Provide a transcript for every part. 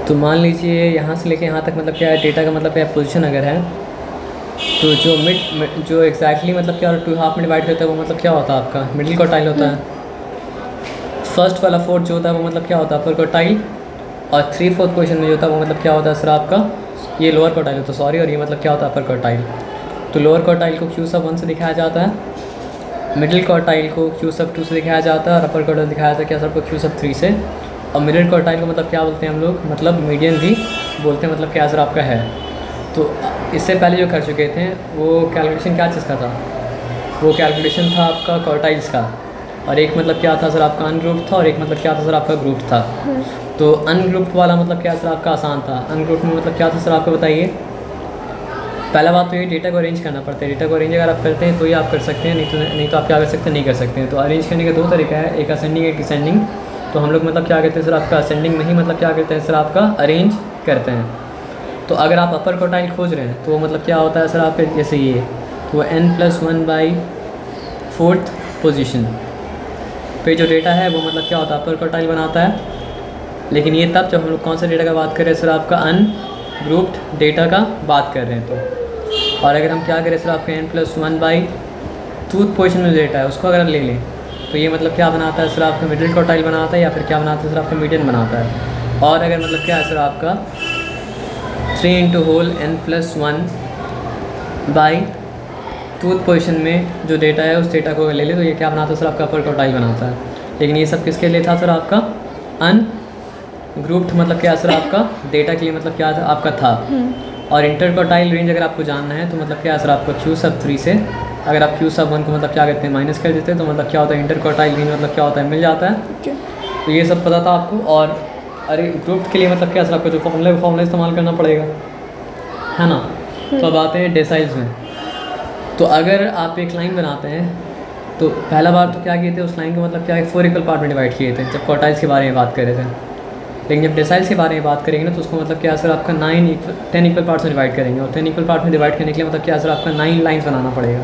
तो मान लीजिए यहाँ से लेके यहाँ तक मतलब क्या है, डेटा का मतलब क्या है, पोजीशन अगर है, तो जो जो एग्जैक्टली मतलब क्या 2.5 में डिवाइड करता है वो मतलब क्या होता है आपका मिडिल क्वार्टाइल होता है। फर्स्ट वाला 4 जो होता है वो मतलब क्या होता है अपर क्वार्टाइल, और 3/4 पोजीशन में जो होता है वो मतलब क्या होता है सर आपका ये लोअर क्वार्टाइल होता है, सॉरी, और ये मतलब क्या होता है अपर क्वार्टाइल। तो लोअर क्वार्टाइल को Q⁻1 से दिखाया जाता है, मिडिल क्वार्टाइल को Q⁻2 से दिखाया जाता है, और अपर क्वार्टाइल दिखाया जाता है क्या सर आपको Q⁻3 से। और मिडिल क्वार्टाइल को मतलब क्या बोलते हैं हम लोग, मतलब मीडियन भी बोलते हैं, मतलब क्या सर आपका है। तो इससे पहले जो कर चुके थे वो कैलकुलेशन क्या चीज़ का था, वो कैलकुलेशन था आपका क्वार्टाइल्स का, और एक मतलब क्या था सर आपका अनग्रुप्ड था, और एक मतलब क्या था सर आपका ग्रुप्ड था। तो अनग्रुप्ड वाला मतलब क्या सर आपका आसान था, अनग्रुप्ड में मतलब क्या था सर आपको बताइए। पहला बात तो ये डेटा को अरेंज करना पड़ता है, डेटा को अरेंज अगर आप करते हैं तो ये आप कर सकते हैं, नहीं तो आप क्या कर सकते हैं, नहीं कर सकते हैं। तो अरेंज करने के 2 तरीका है, एक असेंडिंग एक डिसेंडिंग। तो हम लोग मतलब क्या करते हैं सर आपका असेंडिंग में ही मतलब क्या करते हैं सर आपका अरेंज करते हैं। तो अगर आप अपर क्वार्टाइल खोज रहे हैं तो मतलब क्या होता है सर आपके जैसे ये, तो n+1/4 पोजीशन पे जो डेटा है वो मतलब क्या होता है अपर क्वार्टाइल बनाता है। लेकिन ये तब जब हम लोग कौन सा डेटा का बात कर रहे हैं सर आपका अनग्रुप्ड डेटा का बात कर रहे हैं। तो और अगर हम क्या करें सर आपका n+1/2 पोजीशन में डेटा है उसको अगर हम ले लें तो ये मतलब क्या बनाता है सर आपका मिडिल क्वार्टाइल बनाता है, या फिर क्या बनाता है सर आपका मीडियन बनाता है। और अगर मतलब क्या है सर आपका 3 n+1/2 पोजीशन में जो डेटा है उस डेटा को ले ले तो ये क्या बनाता है सर आपका अपर क्वार्टाइल बनाता है। लेकिन ये सब किसके लिए था सर आपका अनग्रुप्ड मतलब क्या सर आपका डेटा के लिए मतलब क्या था आपका था। और इंटर क्वार्टाइल रेंज अगर आपको जानना है तो मतलब क्या सर आपको Q⁻3 से अगर आप Q⁻1 को मतलब क्या करते हैं माइनस कर देते हैं तो मतलब क्या होता है इंटर क्वार्टाइल रेंज मतलब क्या होता है मिल जाता है। तो ये सब पता था आपको। और अरे ग्रुप के लिए मतलब क्या सर आपको जो फॉर्मूला इस्तेमाल करना पड़ेगा है ना। तो अब आते हैं डेसाइल्स में। तो अगर आप एक लाइन बनाते हैं तो पहला बार तो क्या किए थे उस लाइन को मतलब क्या 4 इक्वल पार्ट में डिवाइड किए थे जब क्वार्टाइल्स के बारे में बात कर रहे थे। लेकिन जब डेसाइल्स के बारे में बात करेंगे ना तो उसको मतलब क्या सर आपका 10 इक्वल पार्ट्स में डिवाइड करेंगे। और 10 इक्वल पार्ट में डिवाइड करने के लिए मतलब क्या सर आपका 9 लाइन्स बनाना पड़ेगा।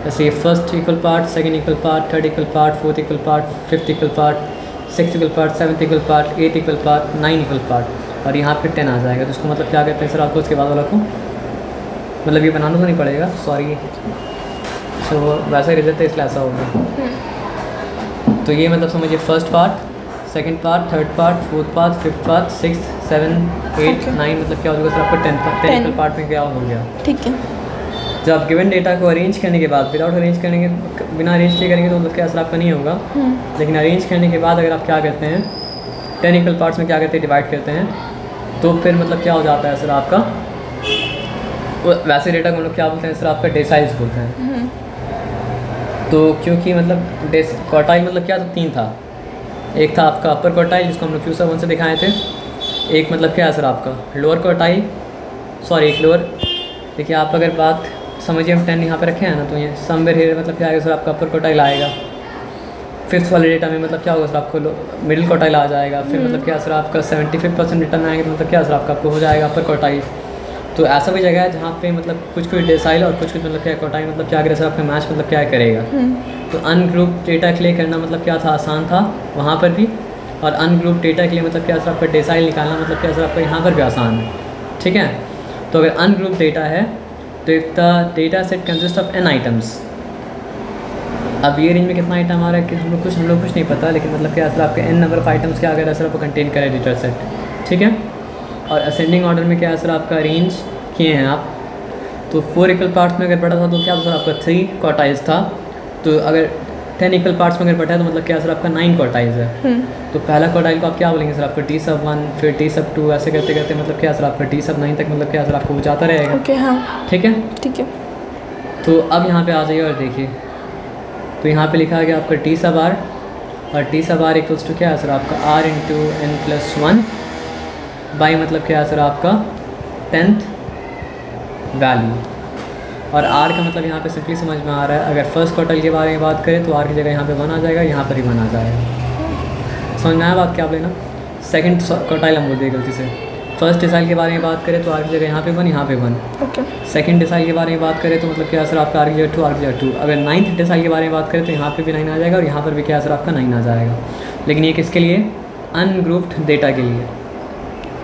जैसे first equal part, second equal part, third equal part, fourth equal part, fifth equal part, six equal part, seventh equal part, एथ इक्वल पार्ट, 9 इक्वल पार्ट, और यहाँ पे 10 आ जाएगा। तो उसको मतलब क्या कहते हैं सर आपको उसके बाद वाला को मतलब ये बनाना तो नहीं पड़ेगा, सॉरी। तो वैसा रिजल्ट है इसलिए ऐसा होगा। तो ये मतलब समझिए first part, second part, third part, fourth part, fifth part, 6, 7, 8, 9 मतलब क्या होगा सर आपको 10 इक्वल पार्ट में क्या हो गया। ठीक है। जब आप गिवन डेटा को अरेंज करने के बाद विदाउट अरेंज करने के बिना अरेंज किए करेंगे तो मतलब क्या असर आपका नहीं होगा। लेकिन अरेंज करने के बाद अगर आप क्या करते हैं 10 इक्वल पार्ट्स में क्या करते हैं डिवाइड करते हैं तो फिर मतलब क्या हो जाता है सर आपका वैसे डेटा को हम लोग क्या बोलते हैं सर आपका डेसाइल्स बोलते हैं। तो क्योंकि मतलब क्वार्टाइल मतलब क्या था 3 था। एक था आपका अपर क्वार्टाइल जिसको हम लोग Q⁻1 से दिखाए थे। एक मतलब क्या है सर आपका लोअर क्वार्टाइल, सॉरी एक लोअर, देखिए आप अगर बात समझिए हम 10 यहाँ पे रखे हैं ना तो ये समवेयर हियर मतलब क्या आएगा सर आपका अपर क्वार्टाइल आएगा। फिफ्थ वाले डेटा में मतलब क्या होगा सर आपको मिडिल क्वार्टाइल आ जाएगा। फिर मतलब क्या सर आपका 75% डेटा में आएगा तो मतलब क्या सर आपको हो जाएगा अपर क्वार्टाइल। तो ऐसा भी जगह है जहाँ पे मतलब कुछ डेसाइल और कुछ मतलब क्या क्वार्टाइल मतलब क्या करे सर आपका मैच मतलब क्या करेगा। तो अनग्रुप डेटा के लिए करना मतलब क्या था आसान था वहाँ पर भी, और अनग्रुप डेटा के लिए मतलब क्या सर आपका डेसाइल निकालना मतलब क्या सर आपका यहाँ पर भी आसान है। ठीक है। तो अगर अनग्रुप डेटा है तो if the data set consist of n items. अब ये रेंज में कितना आइटम आ रहा है कि हम लोग कुछ नहीं पता, लेकिन मतलब क्या सर आपके n नंबर ऑफ आइटम्स क्या अगर सर आपको कंटेन करे डेटा सेट। ठीक है। और असेंडिंग ऑर्डर में क्या सर आपका अरेंज किए हैं आप। तो 4 इक्वल पार्ट्स में अगर पढ़ा था तो क्या सर आपका 3 क्वार्टाइल्स था। तो अगर 10 इक्वल पार्ट्स में अगर पढ़ा है तो मतलब क्या सर आपका 9 क्वार्टाइल्स है। तो पहला क्वार्टाइल को आप क्या बोलेंगे सर आपका T⁻1, फिर T⁻2, ऐसे करते करते मतलब क्या सर आपका T⁻9 तक मतलब क्या सर आपको जाता रहेगा। ओके हाँ ठीक है। ठीक है। तो अब यहाँ पे आ जाइए और देखिए तो यहाँ पे लिखा गया आपका T⁻r, और T⁻r इक्वल्स टू क्या है सर आपका r इंटू n+1 बाई मतलब क्या है सर आपका 10th वैल्यू। और r का मतलब यहाँ पे सिंपली समझ में आ रहा है, अगर फर्स्ट क्वार्टाइल के बारे में बात करें तो r की जगह यहाँ पे 1 आ जाएगा, यहाँ पर ही 1 आ जाएगा। समझ में आया बात क्या आप लेना। सेकंड क्वार्टाइल हम बोल दिए गलती से। फर्स्ट डिसाइल के बारे में बात करें तो r की जगह यहाँ पे 1, यहाँ पे 1। ओके। सेकंड डिसाइल के बारे में बात करें तो मतलब क्या सर आपका r की जगह 2, r की जगह 2। अगर 9th डिसाइल के बारे में बात करें तो यहाँ पे भी 9 आ जाएगा और यहाँ पर भी क्या सर आपका 9 आ जाएगा। लेकिन ये किसके लिए, अनग्रुप्ड डेटा के लिए।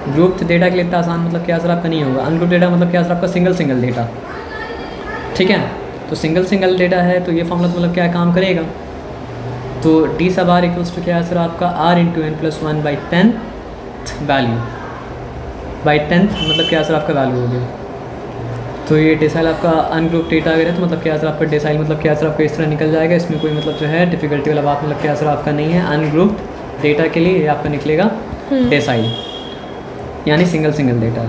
ग्रुप डेटा के लिए इतना आसान मतलब क्या सर आपका नहीं होगा। अनग्रुप डेटा मतलब क्या सर आपका सिंगल डेटा, ठीक है। तो सिंगल डेटा है तो ये फॉर्मूला तो मतलब क्या काम करेगा, तो डी सब आर इक्वल्स टू क्या है सर आपका r into N plus one by 10th value, by 10th मतलब क्या सर आपका वैल्यू हो गया। तो ये डेसाइल आपका अनग्रुप डेटा अगर है तो मतलब क्या सर आपका डेसाइल मतलब क्या सर आपका इस तरह निकल जाएगा। इसमें कोई मतलब जो है डिफिकल्टी वाला बात मतलब क्या सर आपका नहीं है। अनग्रुप डेटा के लिए ये आपका निकलेगा डेसाइल, यानी सिंगल डेटा।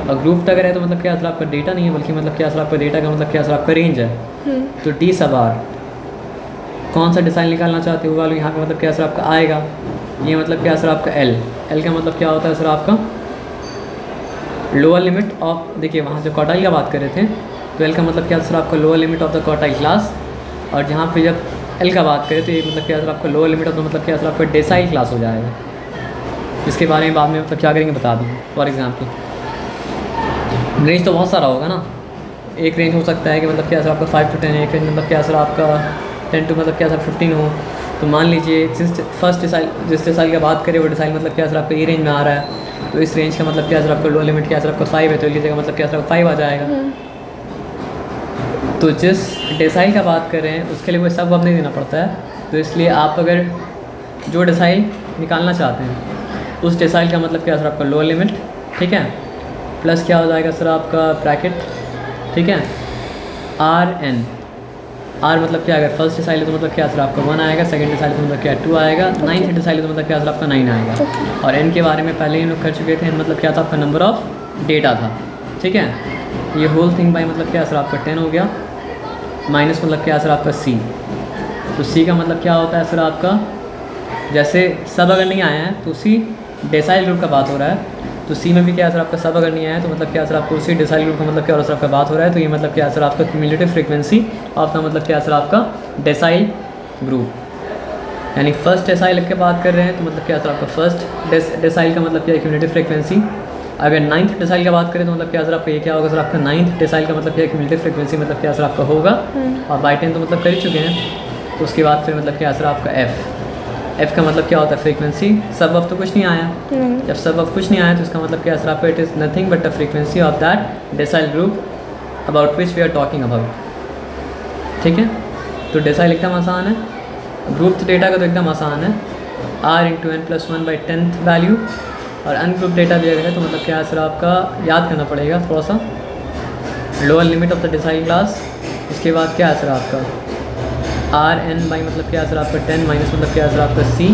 और ग्रुप अगर है तो मतलब क्या सर आपका डेटा नहीं है बल्कि मतलब क्या सर आपका डेटा का मतलब क्या सर आपका रेंज है। तो डी सब आर कौन सा डेसाइल निकालना चाहते हो वालों, यहाँ पे मतलब क्या सर आपका आएगा, ये मतलब क्या सर आपका एल का मतलब क्या होता है सर आपका लोअर लिमिट ऑफ, देखिए वहाँ से क्वार्टाइल का बात कर रहे थे तो एल का मतलब क्या सर आपका lower limit of the quartile class, और जहाँ पे जब एल का बात करें तो ये मतलब क्या सर आपका लोअर लिमिट ऑफ द मतलब क्या सर आपका डेसाइल क्लास हो जाएगा। इसके बारे में बाद में मतलब क्या करेंगे बता दूँ। फॉर एग्जाम्पल रेंज तो बहुत सारा होगा ना, एक रेंज हो सकता है कि मतलब क्या सर आपका 5 to 10, एक रेंज मतलब क्या सर आपका 10 to मतलब क्या सर 15 हो। तो मान लीजिए फर्स्ट डिसाइल जिस डिसाइल की बात करें वो डिसाइल मतलब क्या सर आपका ये रेंज में आ रहा है, तो इस रेंज का मतलब क्या सर आपका लोअर लिमिट क्या सर आपका 5 है, तो लीजिएगा मतलब क्या सर 5 आ जाएगा। तो जिस डिसाइल का बात कर रहे हैं उसके लिए कोई सब अब नहीं देना पड़ता है, तो इसलिए आप अगर जो डिसाइल निकालना चाहते हैं उस डिसाइल का मतलब क्या सर आपका लोअर लिमिट, ठीक है, प्लस क्या हो जाएगा सर आपका ब्रैकेट, ठीक है, RN, आर मतलब क्या अगर फर्स्ट डिसाइल है तो मतलब क्या सर आपका 1 आएगा, सेकंड डिसाइल तो मतलब क्या 2 आएगा, नाइन्थ डिसाइल तो मतलब क्या सर आपका 9 आएगा। और एन के बारे में पहले ही हम लोग कर चुके थे, मतलब क्या था आपका नंबर ऑफ डेटा था, ठीक है। ये होल थिंग बाई मतलब क्या सर आपका 10 हो गया, माइनस मतलब क्या सर आपका सी, तो सी का मतलब क्या होता है सर आपका, जैसे सब अगर नहीं आया है तो उसी डेसाइल ग्रुप का बात हो रहा है, तो सी में भी क्या सर आपका सब अगर नहीं आया है तो मतलब क्या सर आपको उसी डिसाइल ग्रुप का मतलब क्या सर आपका बात हो रहा है, तो ये मतलब क्या सर आपका क्यूमुलेटिव फ्रीक्वेंसी आपका मतलब क्या सर आपका डेसाइल ग्रुप, यानी फर्स्ट डेसाइल की बात कर रहे हैं तो मतलब क्या सर आपका फर्स्ट डेसाइल का मतलब क्या है क्यूमुलेटिव फ्रीक्वेंसी। अगर नाइन्थ डेसाइल का बात करें तो मतलब क्या सर आपका ये क्या होगा सर आपका नाइन्थ डेसाइल का मतलब क्या क्यूमुलेटिव फ्रीक्वेंसी मतलब क्या सर आपका होगा, और बाई 10 तो मतलब कर ही चुके हैं। तो उसके बाद फिर मतलब क्या सर आपका एफ़ का मतलब क्या होता है फ्रीक्वेंसी, सब ऑफ तो कुछ नहीं आया, जब सब ऑफ कुछ नहीं आया तो इसका मतलब क्या सर आपका it is nothing but the frequency of that decile group about which we are talking about, ठीक है। तो डेसाइल एकदम आसान है, ग्रुप डेटा का तो एकदम आसान है, r into N plus 1 by 10th value, और अनग्रुप डेटा दिया गया है तो मतलब क्या सर आपका याद करना पड़ेगा थोड़ा सा, lower limit of the decyl class, उसके बाद क्या है सर आपका आर एन बाई मतलब क्या सर आपका 10 माइनस मतलब क्या सर आपका सी,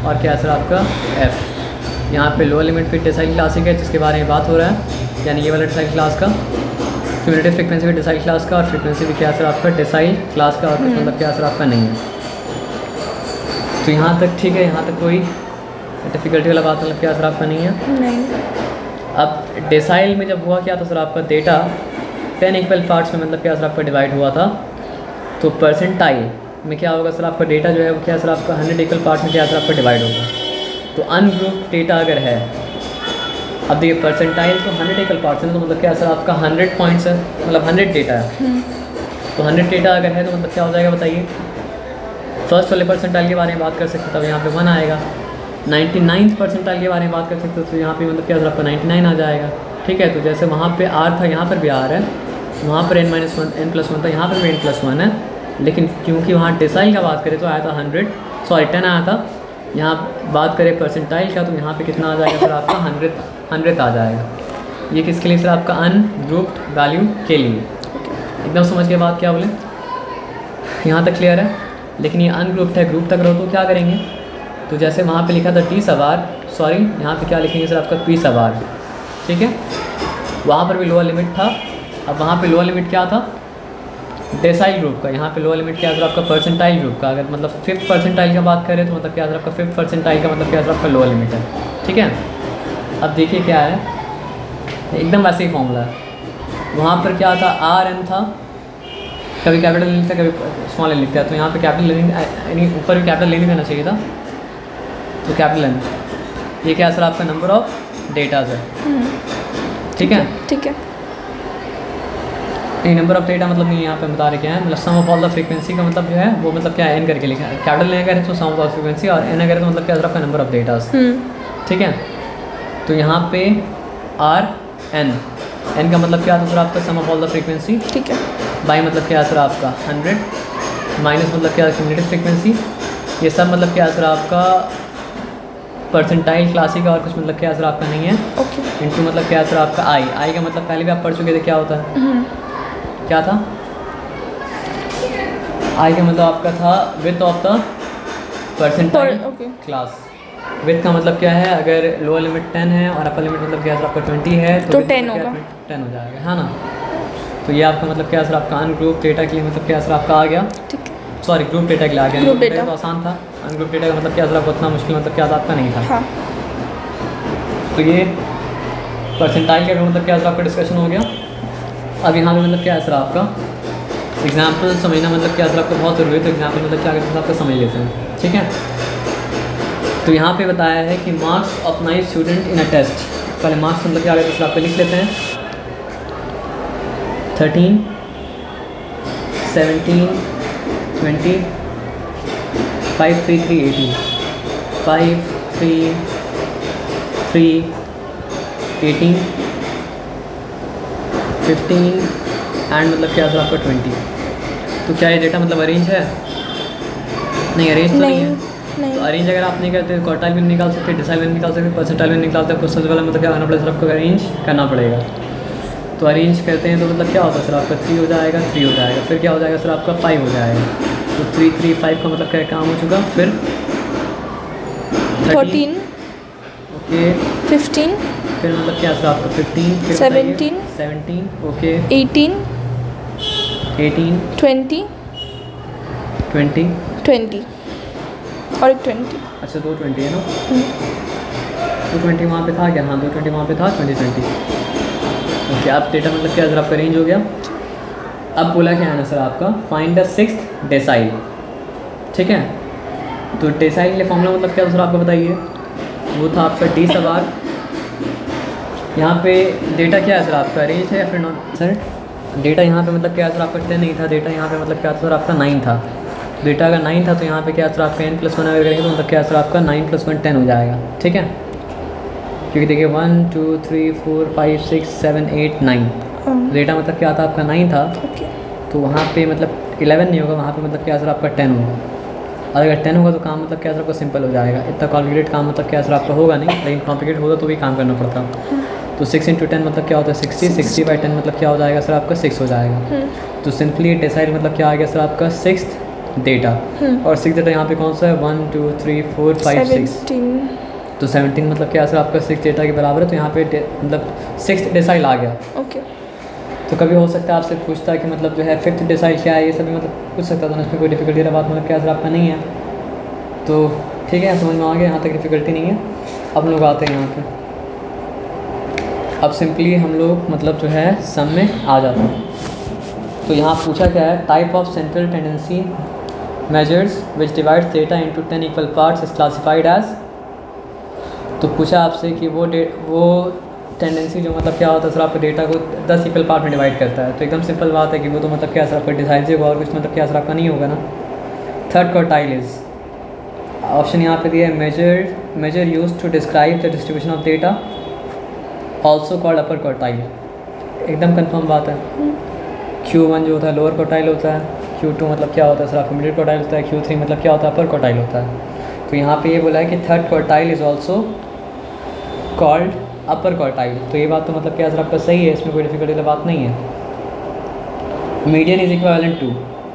और क्या सर आपका एफ। यहाँ पे लोअर लिमिट फिर डेसाइल क्लासिक है जिसके बारे में बात हो रहा है, यानी ये वाला डेसाइल क्लास का क्यूमुलेटिव फ्रीक्वेंसी भी डेसाइल क्लास का, और फ्रीक्वेंसी भी क्या सर आपका डेसाइल क्लास का, और कुछ मतलब क्या सर आपका नहीं है। तो यहाँ तक ठीक है, यहाँ तक कोई डिफ़िकल्टी वाला बात मतलब क्या सर आपका नहीं है। नहीं। अब डेसाइल में जब हुआ क्या था सर आपका डेटा 10 इक्वल पार्ट्स में मतलब क्या सर आपका डिवाइड हुआ था, तो परसेंटाइल में क्या होगा सर आपका डेटा जो है वो क्या सर आपका 100 इक्वल पार्ट में क्या सर आपका डिवाइड होगा। तो अनग्रुप डेटा अगर है, अब देखिए परसेंटाइल तो 100 इक्वल पार्ट्स है तो मतलब क्या सर आपका 100 पॉइंट्स है, मतलब 100 डेटा है, तो 100 डेटा अगर है तो मतलब क्या हो जाएगा बताइए। फर्स्ट वाले परसेंटाइल के बारे में बात कर सकते तब यहाँ पे 1 आएगा, 99th परसेंटाइल के बारे में बात कर सकते तो यहाँ पे मतलब क्या सर आपका 99 आ जाएगा, ठीक है। तो जैसे वहाँ पे आर था यहाँ पर भी आर है, वहाँ पर n+1 था, यहाँ पर भी n+1 है, लेकिन क्योंकि वहाँ डेसाइल का बात करें तो आया था 10 आया था, यहाँ बात करें परसेंटाइल का तो यहाँ पे कितना आ जाएगा सर आपका 100 आ जाएगा। ये किसके लिए सर आपका अनग्रुप्ड वैल्यू के लिए, एकदम समझ के बाद क्या बोले, यहाँ तक क्लियर है। लेकिन ये अनग्रुप्ड है, ग्रुप तक रहो तो क्या करेंगे, तो जैसे वहाँ पे लिखा था टी सब आर, सॉरी यहाँ पे क्या लिखेंगे सर आपका पी सब आर, ठीक है। वहाँ पर भी लोअर लिमिट था, अब वहाँ पे लोअर लिमिट क्या था डेसाइल ग्रुप का, यहाँ पे लोअर लिमिट क्या सर आपका परसेंटाइल ग्रुप का। अगर मतलब 5th परसेंटाइल का बात करें तो मतलब क्या सर आपका 5th परसेंटाइल का मतलब क्या सर आपका लोअर लिमिट है, ठीक है। अब देखिए क्या है, एकदम वैसे ही फॉर्मूला है। वहाँ पर क्या था आर एन था, कभी कैपिटल लिखता कभी स्मॉल एन लिखता है, तो यहाँ पे कैपिटल यानी ऊपर भी कैपिटल लेने देना चाहिए था, तो कैपिटल एन, ये क्या सर आपका नंबर ऑफ डेटाज है, ठीक है। ठीक है, नहीं नंबर ऑफ डेटा मतलब नहीं, यहाँ पे बता रहे क्या है, मतलब सम ऑफ ऑल द फ्रीक्वेंसी का मतलब जो है वो मतलब क्या है एन करके लिखा है, कैपिटल लेना करें तो सम ऑफ ऑल फ्रीक्वेंसी, और एन अगर तो मतलब क्या सर आपका नंबर ऑफ डेटाज, ठीक है। तो यहाँ पे आर एन, एन का मतलब क्या आता है सर आपका सम ऑफ ऑल द फ्रीक्वेंसी, ठीक है। बाई मतलब क्या है सर आपका 100, माइनस मतलब क्या है क्यूमुलेटिव फ्रीक्वेंसी, ये सब मतलब क्या है सर आपका परसेंटाइल क्लासिक और कुछ मतलब क्या है सर आपका नहीं है। ओके। इनटू मतलब क्या है सर आपका आई, आई का मतलब पहले भी आप पढ़ चुके थे क्या होता है, क्या था आई का मतलब आपका था width of the percentile class. With का मतलब क्या है, अगर लोअर लिमिट 10 है और अपर लिमिट मतलब क्या है सर आपका 20 है तो 10 होगा, 10 हो जाएगा, है ना। तो ये आपका मतलब क्या है सर आपका अनग्रुप डेटा के लिए मतलब क्या है सर आपका आ गया, ठीक है। सॉरी ग्रुप डेटा के लिए आ गया। ग्रुप डेटा डेटा तो आसान था, अनग्रुप डेटा का मतलब क्या है सर आपका उतना मुश्किल मतलब क्या आपका नहीं था। हाँ। तो ये परसेंटाइल का मतलब क्या है सर आपका डिस्कशन हो गया। अब यहाँ पे मतलब क्या है सर आपका एग्जाम्पल समझना मतलब क्या सर आपको बहुत ज़रूरी है, तो एग्जाम्पल मतलब क्या करते हैं आपको समझ लेते हैं, ठीक है। तो यहाँ पे बताया है कि marks of nice student in a test, पहले मार्क्स मतलब क्या करते हैं सर आपको लिख लेते हैं 13, 17, 20, 5, 3, 3, 18, 5, 3, 3, 18, 15 एंड मतलब क्या सर आपका 20। तो क्या ये डेटा मतलब अरेंज है, नहीं अरेंज तो नहीं है। तो अरेंज अगर आप नहीं करते क्वार्टाइल भी निकाल सकते, डिसाइल भी निकाल सकते, परसेंटाइल भी निकाल सकते, सबसे पहले मतलब क्या करना पड़ेगा सर आपको अरेंज करना पड़ेगा। तो अरेंज करते हैं तो मतलब क्या होता है सर आपका 3 हो जाएगा, 3 हो जाएगा, फिर क्या हो जाएगा सर आपका 5 हो जाएगा। तो 3, 3, 5 का मतलब क्या काम हो चुका, फिर 13, ओके 15, फिर मतलब क्या सर आपका 15, फिर 17, ओके 18, 20, 20 और एक 20। अच्छा 220 है ना, 220 वहाँ पे था क्या, हाँ 220 वहाँ पे था, 20, ओके। अब डेटा मतलब क्या सर आपका रेंज हो गया। अब बोला क्या है ना सर आपका फाइंड द 6th डेसाइल, ठीक है। तो डेसाइल के लिए फॉर्मूला मतलब क्या सर आपको बताइए, वो था आपका डी सब आर। यहाँ पे डेटा क्या है सर आपका रेंज है या फिर नॉन सर, डेटा यहाँ पे मतलब क्या है सर आपका 10 नहीं था, डेटा यहाँ पे मतलब क्या सर आपका 9 था। डेटा अगर 9 था तो यहाँ पे क्या सर आपका n+1 अगर करेंगे तो मतलब क्या सर आपका 9 + 1 10 हो जाएगा, ठीक है। क्योंकि देखिए 1 2 3 4 5 6 7 8 9 डेटा मतलब क्या था आपका 9 था, तो वहाँ पे मतलब 11 नहीं होगा, वहाँ पे मतलब क्या सर आपका 10 होगा। और अगर 10 होगा तो काम मतलब क्या सर आपका सिंपल हो जाएगा, इतना कॉम्प्लिकेटेड काम मतलब क्या सर आपका होगा नहीं, लेकिन कॉम्प्लिकेटेड होगा तो भी काम करना पड़ता। तो 6 × 10 मतलब क्या होता है 60, 60/10 मतलब क्या हो जाएगा सर आपका 6 हो जाएगा। तो सिंपली डेसाइल मतलब क्या आ गया सर आपका 6th डेटा, और 6 डेटा यहाँ पे कौन सा है 1 2 3 4 5 6, तो 17 मतलब क्या सर आपका 6 डेटा के बराबर है। तो यहाँ पे मतलब 6th डेसाइल आ गया, ओके। तो कभी हो सकता है आपसे पूछता है कि मतलब जो है 5th डेसाइल क्या है, ये सभी मतलब पूछ सकता था, इसमें कोई डिफिकल्टी वाला बात मतलब क्या सर आपका नहीं है। तो ठीक है, समझ में आ गया, यहाँ तक डिफिकल्टी नहीं है। अब लोग आते हैं यहाँ पे, अब सिंपली हम लोग मतलब जो है सम में आ जाते हैं। तो यहाँ पूछा क्या है, type of central tendency measures which divides data into 10 equal parts is classified as. तो पूछा आपसे कि वो टेंडेंसी जो मतलब क्या होता है सर आपके डेटा को 10 इक्वल पार्ट में डिवाइड करता है। तो एकदम सिंपल बात है कि वो तो मतलब क्या सर आपका डिसाइसिव और कुछ मतलब क्या सर आपका नहीं होगा ना। थर्ड क्वार्टाइल इज, ऑप्शन यहाँ पे दिया है measure use to describe the distribution of data also called upper quartile. एकदम कंफर्म बात है। Q1 जो होता है लोअर क्वार्टाइल होता है, Q2 मतलब क्या होता है सर आपका मिडिल क्वार्टाइल होता है, Q3 मतलब क्या होता है अपर क्वार्टाइल होता है। तो यहाँ पे ये बोला है कि third quartile is also called upper quartile. तो ये बात तो मतलब क्या सर आपका सही है, इसमें कोई डिफिकल्टी वाली बात नहीं है। Median is equivalent to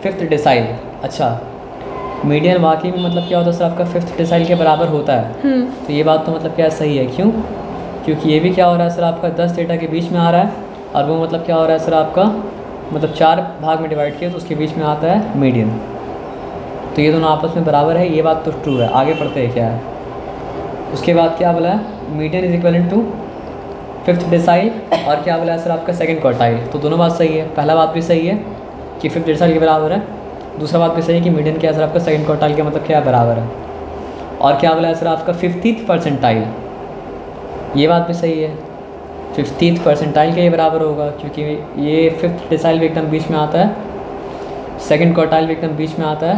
5th डेसाइल। अच्छा, मीडियन वाकई में मतलब क्या होता है सर आपका 5th डेसाइल के बराबर होता है। तो ये बात तो मतलब क्या सही है, क्यों? क्योंकि ये भी क्या हो रहा है सर आपका 10 डेटा के बीच में आ रहा है, और वो मतलब क्या हो रहा है सर आपका मतलब 4 भाग में डिवाइड किया तो उसके बीच में आता है मीडियन। तो ये दोनों आपस में बराबर है, ये बात तो ट्रू है। आगे पढ़ते हैं क्या है, उसके बाद क्या बोला है, median is equivalent to 5th डेसाइल, और क्या बोला है सर आपका सेकंड क्वार्टाइल। तो दोनों बात सही है, पहला बात भी सही है कि 5th डेसाइल के बराबर है, दूसरा बात भी सही है कि मीडियन क्या सर आपका सेकंड क्वार्टाइल के मतलब क्या बराबर है। और क्या बोला है सर आपका 50th परसेंटाइल, ये बात भी सही है, 50th परसेंटाइल के ये बराबर होगा, क्योंकि ये 5th डेसाइल भी एकदम बीच में आता है, सेकंड क्वार्टाइल भी एकदम बीच में आता है,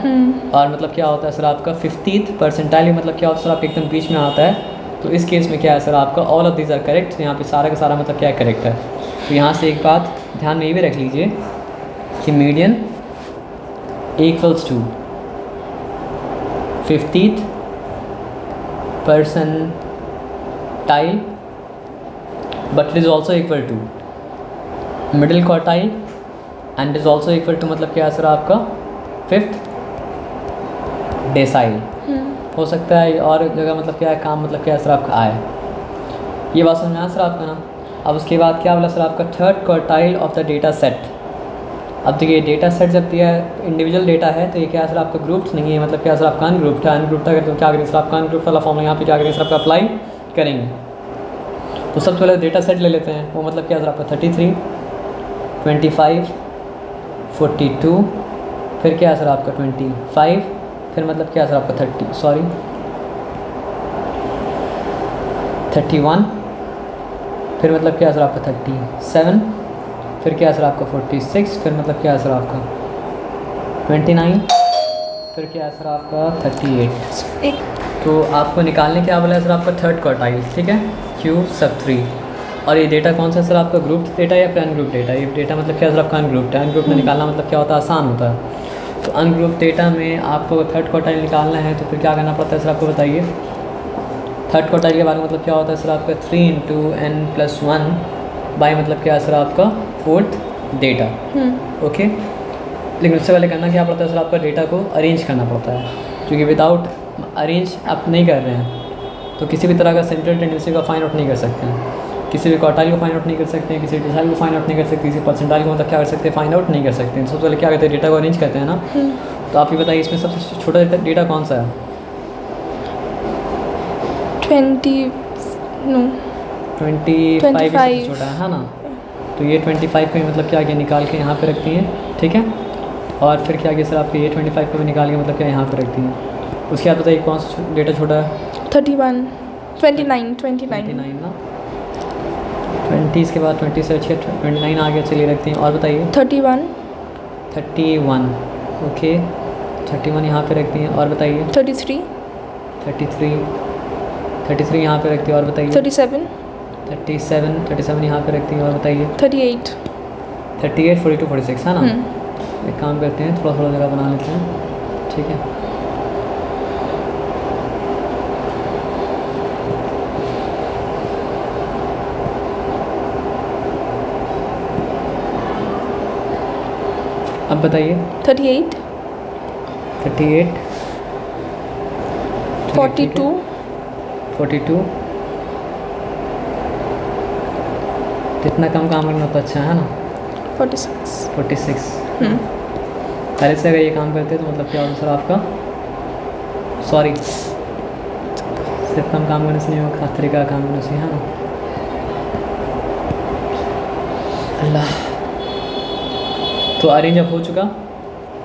और मतलब क्या होता है सर आपका 50th परसेंटाइल भी मतलब क्या होता है सर आपका एकदम बीच में आता है। तो इस केस में क्या है सर आपका all of these are correct, यहाँ पे सारा का सारा मतलब क्या है करेक्ट है। तो यहाँ से एक बात ध्यान में ये भी रख लीजिए कि median equals to 50th percentile but it is also equal to middle quartile and is also equal to मतलब क्या है सर आपका 5th decile। हो सकता है और जगह मतलब क्या है काम मतलब क्या है सर आपका आए, ये बात समझ में आया सर आपका ना। अब उसके बाद क्या बोला सर आपका 3rd quartile of the data set. अब देखिए डेटा सेट जब दिया है इंडिविजुअल डेटा है तो ये क्या सर आपका ग्रुप्स नहीं है, मतलब क्या सर आपका अनग्रुप्ड है। अनग्रुप्ड है तो क्या करेंगे सर आपका अनग्रुप्ड वाला फॉर्मूला यहाँ पे क्या करेंगे सर आपका अप्लाई करेंगे। तो सबसे पहले डेटा सेट ले लेते हैं, वो मतलब क्या सर आपका 33, 25, 42, फिर क्या है सर आपका 25, फिर मतलब क्या है सर आपका 31, फिर मतलब क्या है सर आपका 37, फिर क्या है सर आपका 46, फिर मतलब क्या है सर आपका 29, फिर क्या है सर आपका 38। तो आपको निकालने क्या बोला है सर आपका 3rd क्वार्टाइल, ठीक है, Q⁻3। और ये डेटा कौन सा है सर आपका ग्रुप डेटा या फिर अनग्रुप डेटा। ये डेटा मतलब क्या है सर आपका अनग्रुप्ड है। अनग्रुप में निकालना मतलब क्या होता है आसान होता है। तो अनग्रुप डेटा में आपको 3rd क्वार्टाइल निकालना है तो फिर क्या करना पड़ता है सर आपको बताइए। 3rd क्वार्टाइल के बारे में मतलब क्या होता है सर आपका 3 × n+1 बाई मतलब क्या है सर आपका 4th डेटा। ओके, लेकिन उससे पहले करना क्या पड़ता है सर आपका डेटा को अरेंज करना पड़ता है, क्योंकि विदाउट अरेंज आप नहीं कर रहे हैं तो किसी भी तरह का सेंट्रल टेंडेंसी को फाइंड आउट नहीं कर सकते हैं, किसी भी क्वार्टाइल को फाइंड आउट नहीं कर सकते हैं, किसी डिसाइल को फाइंड आउट नहीं कर सकते, किसी परसेंटाइल को मतलब क्या कर सकते हैं फाइंड आउट नहीं कर सकते हैं। सबसे पहले क्या करते हैं डेटा को अरेंज करते हैं ना। तो आप ये बताइए इसमें सबसे छोटा डेटा कौन सा है। 25 सबसे छोटा है ना। तो ये 25 को मतलब क्या आगे निकाल के यहाँ पे रखती हैं, ठीक है। और फिर क्या आगे सर आपके ये 25 को भी निकाल के मतलब क्या यहाँ पे रखती हैं। उसके बाद बताइए कौन सा डेटा छोटा है। 31, 29 ना। 20 के बाद 20 से अच्छे 29 आगे चलिए रखती हैं। और बताइए 31 ओके 31 यहाँ पे रखती हैं। और बताइए 33 यहाँ पे रखती है। और बताइए 37 यहाँ पे रखती हैं। और बताइए 38 42 46 है ना। एक काम करते हैं थोड़ा थोड़ा जगह बना लेते हैं, ठीक है। अब बताइए 38 42 कितना कम काम करना तो अच्छा है ना। 46 पहले से अगर ये काम करते तो मतलब क्या होता सर आपका सॉरी सिर्फ कम काम करने से नहीं होगा, खास तरीका का काम करने से है ना। अल्लाह, तो अरेंज अप हो चुका।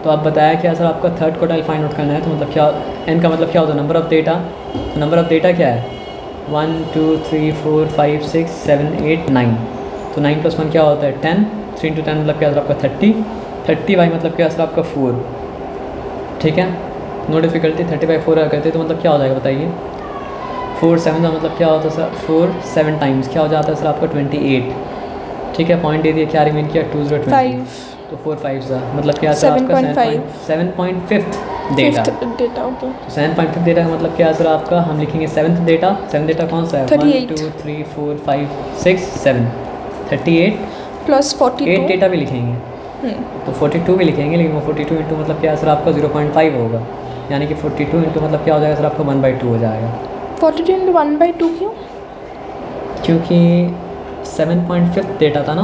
तो आप बताया क्या सर आपका 3rd क्वार्टाइल फाइंड आउट करना है। तो मतलब क्या n का मतलब क्या होता है नंबर ऑफ़ डेटा। तो नंबर ऑफ़ डेटा क्या है 1 2 3 4 5 6 7 8 9। तो 9 + 1 क्या होता है 10। 3 × 10 मतलब क्या सर आपका 30 बाई मतलब क्या सर आपका 4, ठीक है। नो डिफिकल्टी 30/4 अगर करते तो मतलब क्या हो जाएगा बताइए 4 7 का मतलब क्या होता है सर 4 7 टाइम्स क्या हो जाता है सर आपका 28, ठीक है। पॉइंट दे दिया क्या रिमेन किया 2 0 20 तो 4 5 का मतलब क्या सर आपका 7.5 डेटा। ओके 7.5 डेटा का मतलब क्या है सर आपका हम लिखेंगे 7th डेटा। 7th डेटा कौन सा है 1 2 3 4 5 6 7 38 प्लस 42 8 डेटा भी लिखेंगे तो 42 भी लिखेंगे, लेकिन वो 42 इंटू मतलब क्या है सर आपका 0.5 होगा, यानी कि 42 इंटू मतलब क्या हो जाएगा सर आपका 1/2 हो जाएगा। 42 इंटू 1/2 क्यों? क्योंकि 7.5 डेटा था ना।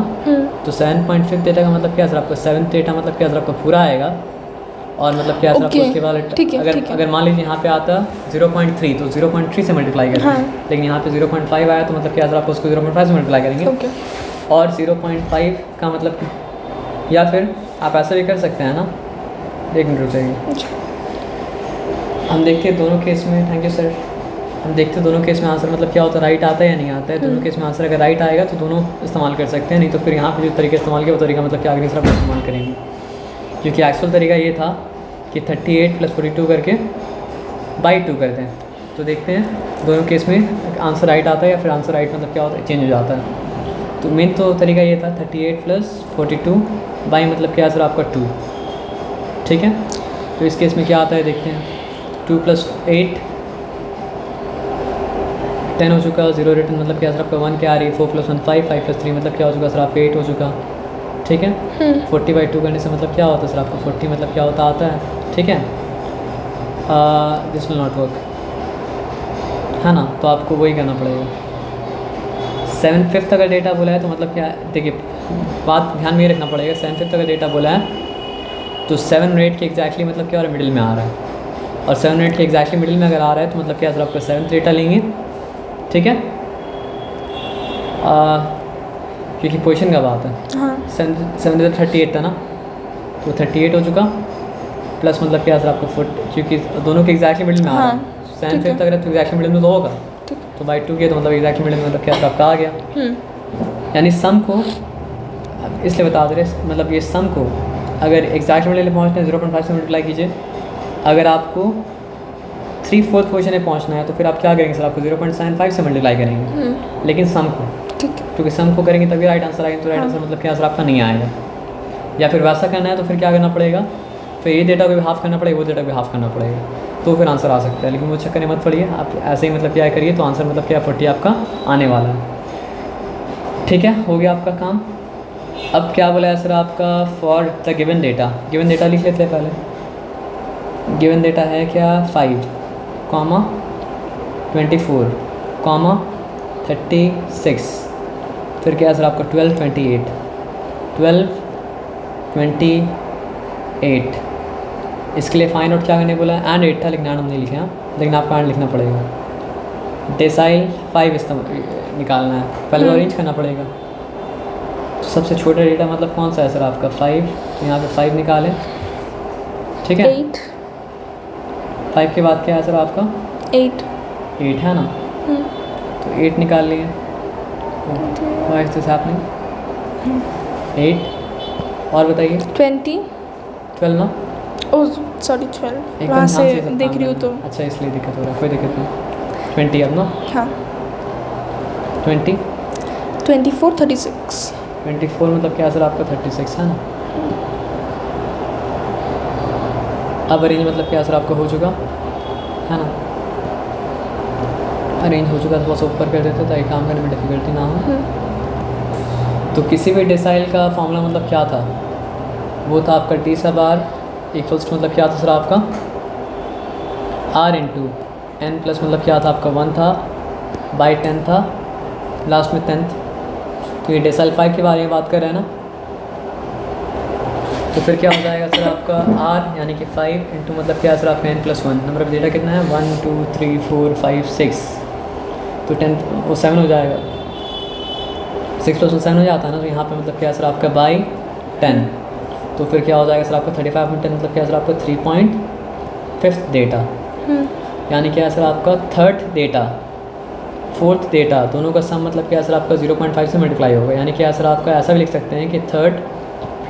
तो 7.5 डेटा का मतलब क्या सर आपका 7th डेटा मतलब क्या सर आपका पूरा आएगा। और मतलब क्या सर आपको उसके बाद अगर मान लीजिए यहाँ पे आता 0.3 तो 0.3 से मल्टीप्लाई करेंगे। लेकिन यहाँ पे 0.5 आया तो मतलब क्या सर आपको उसको 0.5 से मल्टीप्लाई करेंगे। और 0.5 का मतलब या फिर आप ऐसा भी कर सकते हैं ना। 1 मिनट रुकिए, हम देखते हैं दोनों केस में। Thank you sir. हम देखते हैं दोनों केस में आंसर मतलब क्या होता है राइट आता है या नहीं आता है। दोनों केस में आंसर अगर राइट आएगा तो दोनों इस्तेमाल कर सकते हैं, नहीं तो फिर यहाँ पे जो तरीका इस्तेमाल किया वो तरीका मतलब क्या अगले सर आप इस्तेमाल करेंगे। क्योंकि एक्चुअल तरीका ये था कि 38 + 42 करके बाई 2 करते हैं। तो देखते हैं दोनों केस में आंसर राइट आता है या फिर आंसर राइट मतलब क्या होता है, चेंज हो जाता है। तो मेन तो तरीका ये था 38 + 42 बाई मतलब क्या आंसर आपका 2, ठीक है। तो इस केस में क्या आता है देखते हैं, 2 + 8 10 हो चुका, 0 रिटर्न मतलब क्या आंसर आपका 1 क्या आ रही है, 4 + 1 5, 5 + 3 मतलब क्या हो चुका सर आपका 8 हो चुका, ठीक है। 40/2 करने से मतलब क्या होता है सर आपका 40 मतलब क्या होता आता है, ठीक है। दिस विल नॉट वर्क, है ना, तो आपको वही करना पड़ेगा। 7/5 अगर डेटा बोला है तो मतलब क्या, देखिए बात ध्यान में ही रखना पड़ेगा, 7/5 अगर डेटा बोला है तो 7 और 8 के एग्जैक्टली मतलब क्या हो रहा है, मिडिल में आ रहा है। और 7 और 8 के एग्जैक्टली मिडिल में अगर आ रहा है तो मतलब क्या सर आपका 7th डेटा लेंगे, ठीक है। क्योंकि पोजीशन का बात है, हाँ 7 38 था ना, तो 38 हो चुका, प्लस मतलब क्या सर आपको 40, क्योंकि दोनों के एग्जैक्टली मिडिल में आ रहा है। 7/5 अगर तो एग्जैक्टली मिडिल में तो होगा, ठीक तो बाई 2 किया तो मतलब एग्जैक्टली मिडिल में मतलब क्या आपका आ गया। यानी सम को इसलिए बता दे रहे, मतलब ये सम को अगर एग्जैक्ट मिडिल में पहुँचना है 0.5 से मल्टीप्लाई कीजिए। अगर आपको 3/4 पोजीशन में पहुँचना है तो फिर आप क्या करेंगे सर, आपको 0.75 से मल्टीप्लाई करेंगे, लेकिन सम को, ठीक है। क्योंकि सम को करेंगे तभी राइट आंसर आएगा, तो राइट आंसर मतलब क्या आंसर आपका नहीं आएगा। या फिर वैसा करना है तो फिर क्या करना पड़ेगा, फिर ये डेटा को भी हाफ करना पड़ेगा, वो डेटा को भी हाफ करना पड़ेगा, तो फिर आंसर आ सकता है। लेकिन वो चक्कर में मत पड़िए, आप ऐसे ही मतलब क्या करिए तो आंसर मतलब क्या 40 आपका आने वाला है, ठीक है। हो गया आपका काम। अब क्या बोला है सर आपका, for the given data, given data लिख लेते हैं पहले। गिवन डेटा है क्या 5, 24, 36, फिर क्या सर आपका 12, 28, 12, 28। इसके लिए फाइंड आउट क्या करने बोला है, एंड 8 था लेकिन एंड हम नहीं लिखे हैं, लेकिन आपको एंड लिखना पड़ेगा। डेसाइल 5 निकालना है, पहले अरेंज करना पड़ेगा। तो सबसे छोटा डेटा मतलब कौन सा है सर आपका 5, तो यहाँ पे 5 निकालें, ठीक है। 8 5 के बाद क्या है सर आपका 8 है ना, तो 8 निकाल लिए। व्हाई इज दिस हैपनिंग, 8 और बताइए 20 12 ना, ओह सॉरी 12 एकदम वहाँ ध्यान से सब देख काम रही हूँ करना तो है। अच्छा इसलिए दिक्कत हो रहा है, कोई दिक्कत नहीं। 20 अब ना, हाँ 20 24 36 24 मतलब क्या सर आपका 36 है ना। अब अरेंज मतलब क्या सर आपका हो चुका है ना, अरेंज हो चुका, थोड़ा सा ऊपर कर देते ताकि काम करने में डिफ़िकल्टी ना हो। तो किसी भी डिसाइल का फॉर्मूला मतलब क्या था, वो था आपका डी सब आर इक्वल्स टू मतलब क्या था सर आपका आर इंटू एन प्लस मतलब क्या था आपका 1 था बाई 10 था, लास्ट में 10th। तो ये डेसाइल 5 के बारे में बात कर रहे हैं ना, तो फिर क्या हो जाएगा सर आपका r यानी कि 5 इंटू मतलब क्या सर आपका n+1, नंबर ऑफ डेटा कितना है 1 2 3 4 5 6, तो 10 वो 7 हो जाएगा, 6 + 7 हो जाता है ना। तो यहाँ पे मतलब क्या सर आपका बाई 10, तो फिर क्या हो जाएगा सर आपका 35 में 10 मतलब क्या सर आपका 3.5 डेटा, यानी क्या सर आपका 3rd डेटा 4th डेटा दोनों का सम मतलब क्या सर आपका 0.5 से मल्टीप्लाई होगा। यानी क्या सर आपका ऐसा भी लिख सकते हैं कि 3rd +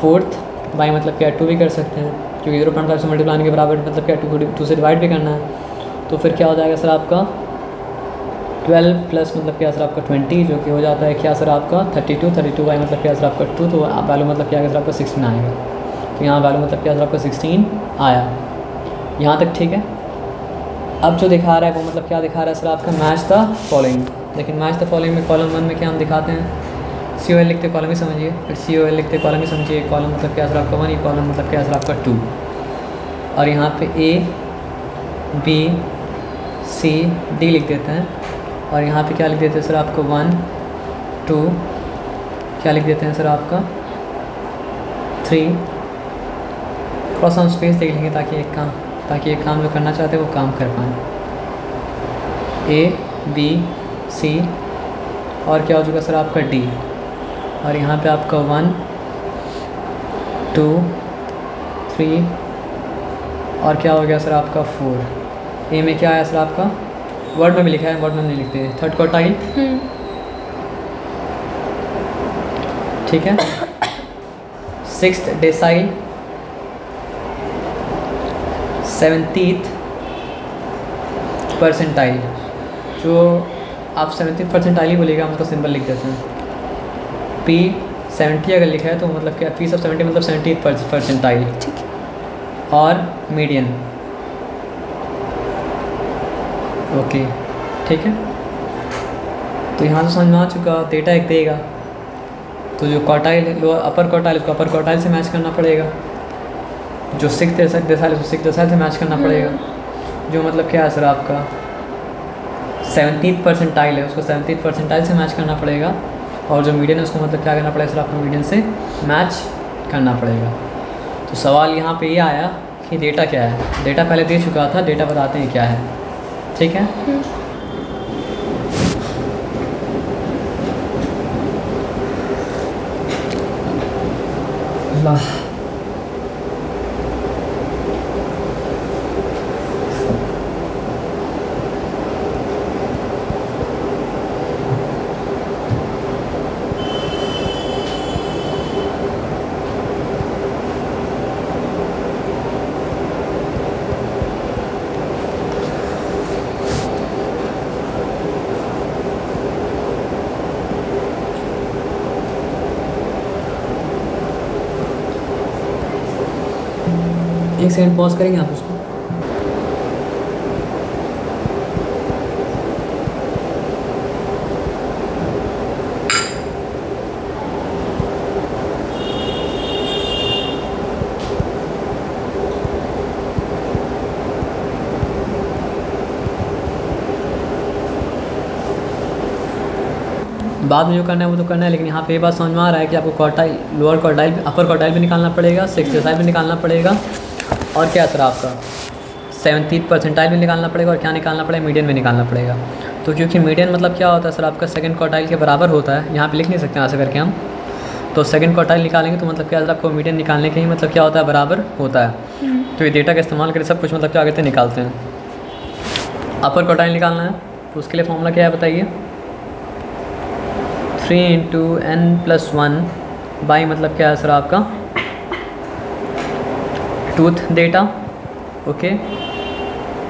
4th बाई मतलब क्या 2 भी कर सकते हैं, क्योंकि 0.5 से मल्टीप्लाई के बराबर मतलब क्या 2 से डिवाइड भी करना है। तो फिर क्या हो जाएगा सर आपका 12 प्लस मतलब क्या सर आपका 20, जो कि हो जाता है क्या सर आपका 32 बाई मतलब क्या सर आपका 2, तो वैल्यू मतलब क्या सर आपका 16 आएगा। तो यहाँ वैल्यू मतलब क्या सर आपका 16 आया, यहाँ तक ठीक है। अब जो दिखा रहा है वो मतलब क्या दिखा रहा है सर आपका मैच द फॉलोइंग। लेकिन मैच द फॉलोइंग में कॉलम 1 में क्या हम दिखाते हैं, COL लिखते कॉलम ही समझिए, फिर COL लिखते कॉलम ही समझिए, कॉलम मतलब क्या सर आपका 1, ये कॉलम मतलब क्या सर आपका 2, और यहाँ पे A B C D लिख देते हैं, और यहाँ पे क्या लिख देते हैं सर आपका 1 2, क्या लिख देते हैं सर आपका 3, थोड़ा सा हम स्पेस देख लेंगे ताकि एक काम जो करना चाहते हैं वो काम कर पाएँ। A B C और क्या हो चुका सर आपका D, और यहाँ पे आपका 1 2 3 और क्या हो गया सर आपका 4। ए में क्या आया सर आपका, वर्ड में भी लिखा है, वर्ड में नहीं लिखते, 3rd क्वार्टाइल, ठीक है। 6th डेसाइल, 17th परसेंटाइल, जो आप 70 परसेंटाइल ही बोलिएगा, हम उसको सिंपल लिख देते हैं। P 70 अगर लिखा है तो मतलब क्या, P सब 70 मतलब 70 परसेंटाइल, और मीडियन। ओके ठीक है, तो यहाँ से समझ में आ चुका। डेटा एक देगा तो जो क्वार्टाइल लोअर अपर क्वार्टाइल उसको अपर क्वार्टाइल से मैच करना पड़ेगा, जो सिक्स डेसाइल उसको सिक्स डेसाइल से मैच करना पड़ेगा, जो मतलब क्या है सर आपका 70 परसेंटाइल है उसको 70 परसेंटाइल से मैच करना पड़ेगा, और जो मीडियन है उसको मतलब क्या करना पड़ेगा सर आपको मीडियन से मैच करना पड़ेगा। तो सवाल यहाँ पे ये आया कि डेटा क्या है। डेटा पहले दे चुका था, डेटा बताते हैं क्या है, ठीक है। अल्लाह, एक सेकंड पॉज करेंगे आप उसको। बाद में जो करना है वो तो करना है, लेकिन यहाँ पे ये बात समझ में आ रहा है कि आपको क्वार्टाइल लोअर क्वार्टाइल अपर क्वार्टाइल भी निकालना पड़ेगा, सिक्स डेसाइल भी निकालना पड़ेगा, और क्या सर आपका 70 परसेंटाइल भी निकालना पड़ेगा, और क्या निकालना पड़ेगा मीडियन भी निकालना पड़ेगा। तो क्योंकि मीडियन मतलब क्या होता है सर आपका सेकंड क्वार्टाइल के बराबर होता है, यहाँ पे लिख नहीं सकते ऐसा करके हम, तो सेकंड क्वार्टाइल निकालेंगे तो मतलब क्या सर आपको मीडियन निकालने के ही मतलब क्या होता है बराबर होता है। तो ये डेटा का इस्तेमाल करके सब कुछ मतलब क्या करते हैं निकालते हैं। अपर क्वार्टाइल निकालना है तो उसके लिए फॉर्मूला क्या है बताइए, 3 × n+1 बाई मतलब क्या है सर आपका टूथ डेटा। ओके,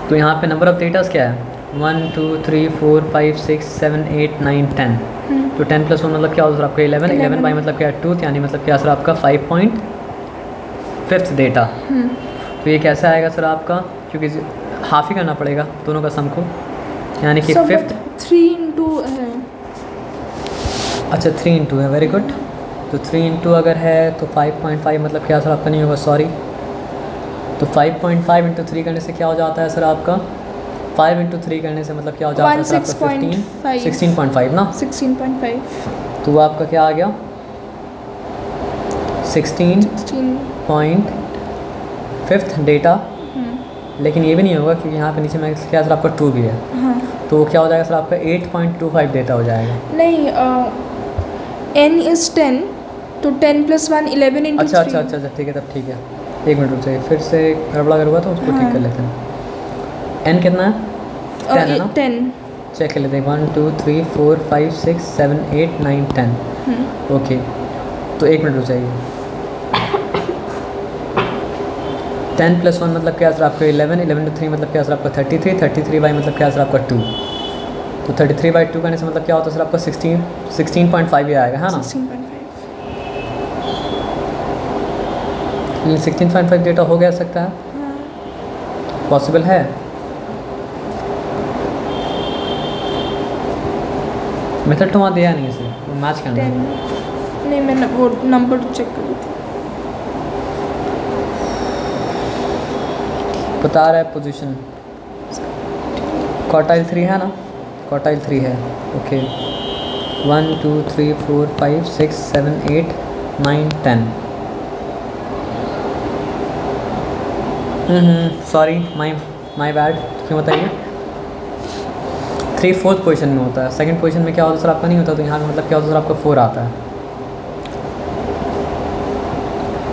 तो यहाँ पे नंबर ऑफ डेटास क्या है 1 2 3 4 5 6 7 8 9 10। तो 10+1 मतलब क्या होता है आपका 11, 11 बाई मतलब क्या है टूथ, यानी मतलब क्या सर आपका 5.5 डेटा। तो ये कैसे आएगा सर आपका, क्योंकि हाफ ही करना पड़ेगा दोनों का सम को, यानी कि फिफ्थ 3 × है। अच्छा 3 × है, वेरी गुड। तो 3 × अगर है तो 5.5 मतलब क्या सर आपका नहीं होगा, सॉरी, तो 5.5 × 3 करने से क्या हो जाता है सर आपका 5 × 3 करने से मतलब क्या हो जाता है सर आपका 16.5 ना, 16.5। तो वो आपका क्या आ गया 16.5 डेटा। लेकिन ये भी नहीं होगा क्योंकि यहाँ पे नीचे में क्या सर आपका 2 भी है। हाँ। तो वो क्या हो जाएगा सर आपका 8.25 डेटा हो जाएगा। नहीं, n is 10, तो 10+1 11 × 3। अच्छा ठीक है, तब ठीक है, एक मिनट रुक जाइए, फिर से गड़बड़ा करूँगा तो उसको ठीक कर लेते हैं। n कितना है 10 है ना, 10 चेक कर लेते हैं 1 2 3 4 5 6 7 8 9 10। ओके, तो एक मिनट रुक जाइए। 10+1 मतलब क्या सर आपका 11, 11 × 3 मतलब क्या सर आपका 33, 33 बाई मतलब क्या सर आपका 2, तो 33/2 करने से मतलब क्या होता है सर आपका 16.5 ही आएगा, है ना। 16.5 डेटा हो गया सकता है, पॉसिबल है। मेथड तो वहाँ दिया नहीं इसे, वो मैच करना है। नहीं, मैंने वो नंबर चेक कर ली थी, बता रहा है पोजीशन क्वार्टाइल 3 है ना, क्वार्टाइल 3 है। ओके 1 2 3 4 5 6 7 8 9 10। सॉरी, माई बैड, क्यों बताइए 3/4 पोजीशन में होता है, सेकंड पोजीशन में क्या होता है सर आपका नहीं होता, तो यहाँ पे मतलब क्या होता है सर आपका 4 आता है।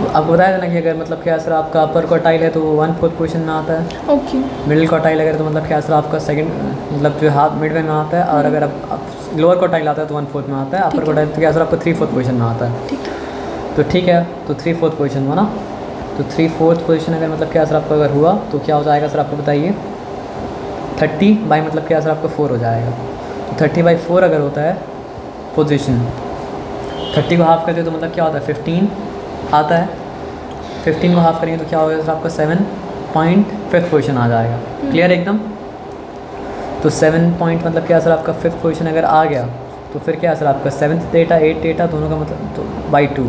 आपको बताया था ना कि अगर मतलब क्या सर आपका अपर क्वार्टाइल है तो वो 1/4 पोजीशन में आता है। ओके। मिडिल क्वार्टाइल अगर तो मतलब क्या सर आपका सेकंड मतलब जो हाफ मिड में आता है, और अगर आप लोअर क्वार्टाइल आता है तो 1/4 में आता है, अपर क्वार्टाइल तो क्या सर आपका 3/4 पोजीशन में आता है। तो ठीक है, तो 3/4 पोजीशन हुआ ना, तो 3/4 पोजीशन अगर मतलब क्या सर आपका अगर हुआ तो क्या हो जाएगा सर आपको बताइए 30 मतलब क्या सर आपका 4 हो जाएगा। तो 30/4 अगर होता है पोजीशन, 30 को हाफ करते तो मतलब क्या होता है 15 आता है। 15 को हाफ करेंगे तो क्या होगा सर आपका 7.5 पोजीशन आ जाएगा। क्लियर एकदम। तो 7 पॉइंट मतलब क्या सर आपका 5th पोजीशन अगर आ गया तो फिर क्या सर आपका 7th डेटा 8th डेटा दोनों का मतलब तो बाई 2,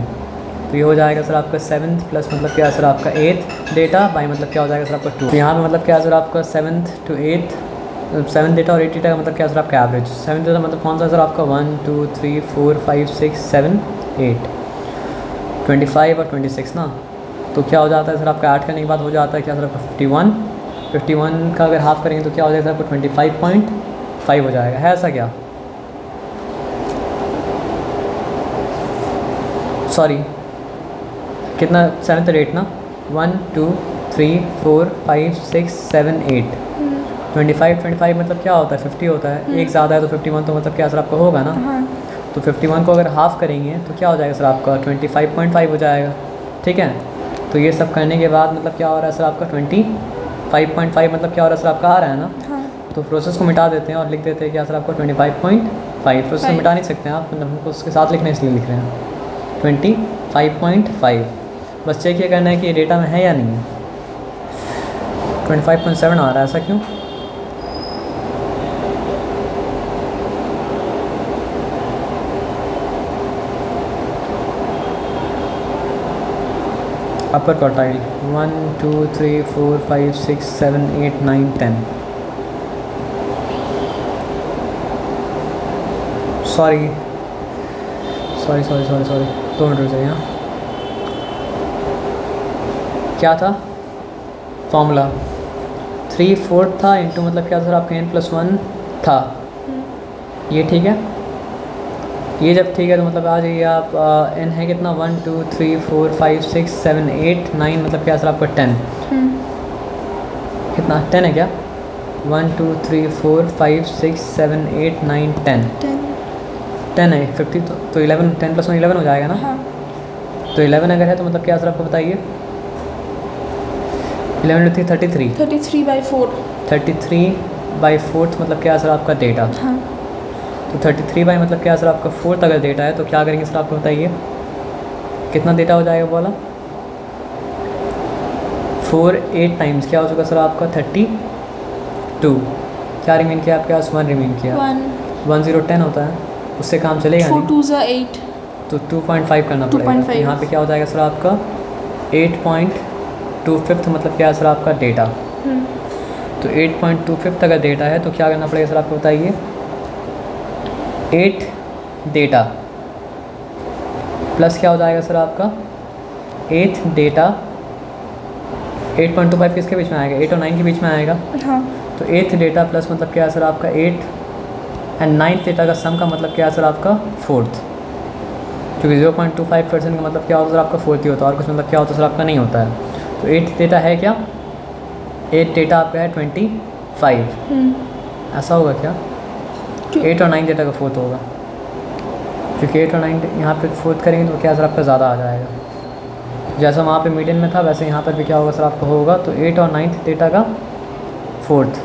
तो ये हो जाएगा सर आपका 7th प्लस मतलब क्या सर आपका 8th डेटा बाई मतलब क्या हो जाएगा सर आपका 2। तो यहाँ पे मतलब क्या सर आपका 7th to 8th 7th data और 8th डेटा का मतलब क्या सर आपका एवरेज। 7th डेटा मतलब कौन सा सर आपका 1 2 3 4 5 6 7 8 25 और 26 ना। तो क्या हो जाता है सर आपका 8 करने के बाद हो जाता है क्या सर आपका 51 का अगर हाफ करेंगे तो क्या हो जाएगा सर आपको 25.5 हो जाएगा। है ऐसा क्या, सॉरी कितना 7th और 8 ना 1 2 3 4 5 6 7 8 25 मतलब क्या होता है 50 होता है। एक ज़्यादा है तो 51 तो मतलब क्या सर आपका होगा ना। तो 51 को अगर हाफ़ करेंगे तो क्या हो जाएगा सर आपका 25.5 हो जाएगा। ठीक है। तो ये सब करने के बाद मतलब क्या हो रहा है सर आपका 25.5 मतलब क्या हो रहा है सर आपका आ रहा है ना। तो प्रोसेस को मिटा देते हैं और लिख देते हैं क्या सर आपको 25.5। प्रोसेस मिटा नहीं सकते हैं आप, मतलब हमको उसके साथ लिखना इसलिए लिख रहे हैं 25.5। बस चेक ये करना है कि ये डेटा में है या नहीं है। 25.7 आ रहा है, ऐसा क्यों। अपर क्वार्टाइल 1 2 3 4 5 6 7 8 9 10। सॉरी 2 मिनट रुक जाइए। क्या था फॉर्मूला 3/4 था इंटू मतलब क्या था सर आपका n+1 था। ये ठीक है। ये जब ठीक है तो मतलब आ जाइए आप n है कितना 1 2 3 4 5 6 7 8 9 मतलब क्या सर आपका 10। कितना 10 है क्या 1 2 3 4 5 6 7 8 9 10 है 50 तो 11 10+1 11 हो जाएगा ना। हाँ। तो 11 अगर है तो मतलब क्या सर आपको बताइए 11 to 33 33/4 33/4 मतलब क्या सर आपका डेटा। हाँ। तो 33 मतलब क्या सर आपका 4th अगर डेटा है तो क्या करेंगे सर आपको बताइए कितना डेटा हो जाएगा बोला 4 8 टाइम्स क्या हो चुका सर आपका 32। क्या रिमेन किया आपके पास 1 रिमेन किया 1 0 10 होता है, उससे काम चलेगा 4 नहीं। 2 are 8 तो 2.5 करना पड़ेगा। 2.5 यहाँ पे क्या हो जाएगा सर आपका 8.25 मतलब क्या है सर आपका डेटा। तो 8.25 अगर डेटा है तो क्या करना पड़ेगा सर आपको बताइए 8 डेटा प्लस क्या हो जाएगा सर आपका 8 डेटा 8.25 किसके बीच में आएगा 8 और 9 के बीच में आएगा। हाँ। तो 8th डेटा प्लस मतलब क्या है सर आपका 8 एंड 9th डेटा का सम का मतलब क्या है सर आपका 4th, क्योंकि 0.25% का मतलब क्या होता है सर आपका 4th ही होता है और कुछ मतलब क्या होता है सर आपका नहीं होता है। तो 8th डेटा है क्या 8 डेटा आपका है 25। ऐसा होगा क्या 8 और 9 डेटा का 4th होगा, क्योंकि 8 और 9 यहाँ पे 4th करेंगे तो क्या सर आपका ज़्यादा आ जाएगा। जैसा वहाँ पे मीडियन में था वैसे यहाँ पर भी क्या होगा सर आपका होगा। तो 8 और 9th डेटा का 4th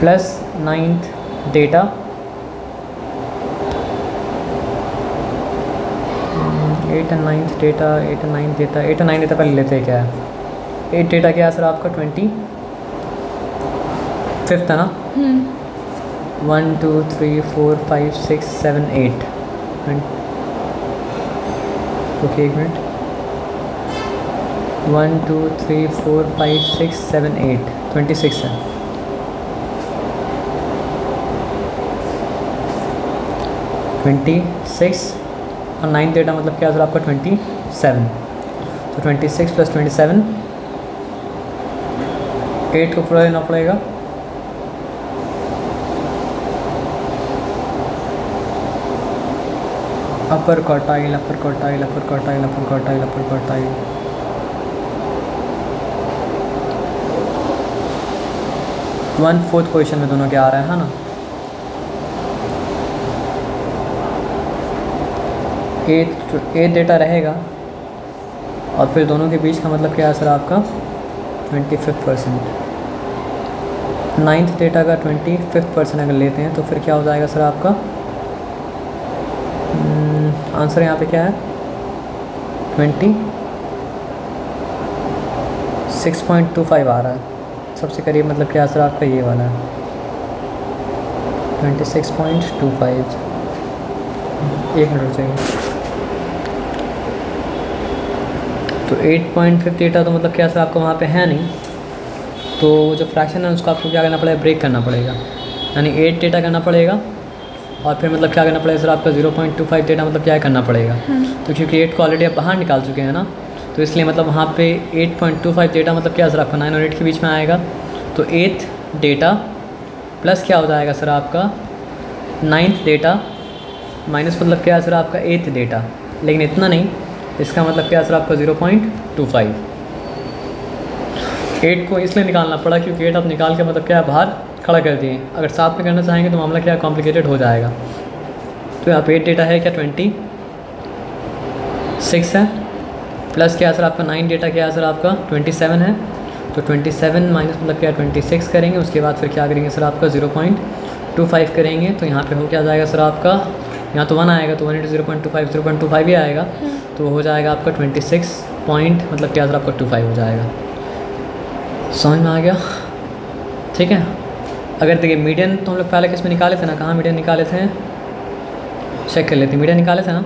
प्लस 9th डेटा 8 और 9th डेटा 8 और 9th डेटा 8 और 9 डेटा पहले लेते हैं क्या है 8 डेटा क्या है सर आपका 25th है ना। 1 2 3 4 5 6 7 8 ओके एक मिनट 1 2 3 4 5 6 7 8 26 है। और 9th डेटा मतलब क्या सर आपका 27। तो 26 प्लस 27 8 को पूरा लेना पड़ेगा। अपर क्वार्टाइल 1/4 पोजीशन में दोनों के आ रहा है ना। 8 डेटा रहेगा और फिर दोनों के बीच का मतलब क्या है सर आपका 25%। 9th डेटा का 25% अगर लेते हैं तो फिर क्या हो जाएगा सर आपका आंसर यहाँ पे क्या है 26.25 आ रहा है सबसे करीब, मतलब क्या सर आपका ये वाला है 26.25। एक मिनट चाहिए। तो 8.58 तो मतलब क्या सर आपका वहाँ पे है नहीं, तो जो फ्रैक्शन है उसको आपको क्या करना पड़ेगा, ब्रेक करना पड़ेगा, यानी 8 डेटा करना पड़ेगा और फिर मतलब क्या करना पड़ेगा सर आपका 0.25 डेटा मतलब क्या करना पड़ेगा। तो क्योंकि 8 को ऑलरेडी आप बाहर निकाल चुके हैं ना, तो इसलिए मतलब वहाँ पे 8.25 डेटा मतलब क्या सर आपका 9 और 8 के बीच में आएगा। तो 8th डेटा प्लस क्या हो जाएगा सर आपका 9th डेटा माइनस मतलब क्या है सर आपका 8th डेटा, लेकिन इतना नहीं, इसका मतलब क्या है सर आपका 0.25। 8 को इसलिए निकालना पड़ा क्योंकि 8 आप निकाल के मतलब क्या बाहर खड़ा कर दिए। अगर साथ में करना चाहेंगे तो मामला क्या कॉम्प्लिकेटेड हो जाएगा। तो यहाँ पे 8 डेटा है क्या 26 है, प्लस क्या है सर आपका 9 डेटा क्या है सर आपका 27 है। तो 27 माइनस मतलब क्या 26 करेंगे, उसके बाद फिर क्या करेंगे सर आपका 0.25 करेंगे। तो यहाँ पे हो क्या जाएगा सर आपका, यहाँ तो 1 आएगा तो 1 × 0.25 ही आएगा, तो हो जाएगा आपका 26 पॉइंट मतलब क्या सर आपका 25 हो जाएगा। समझ में आ गया? ठीक है। अगर देखिए मीडियन तो हम लोग पहले किस में निकाले थे ना, कहाँ मीडियन निकाले थे, चेक कर लेते हैं। मीडियन निकाले थे ना,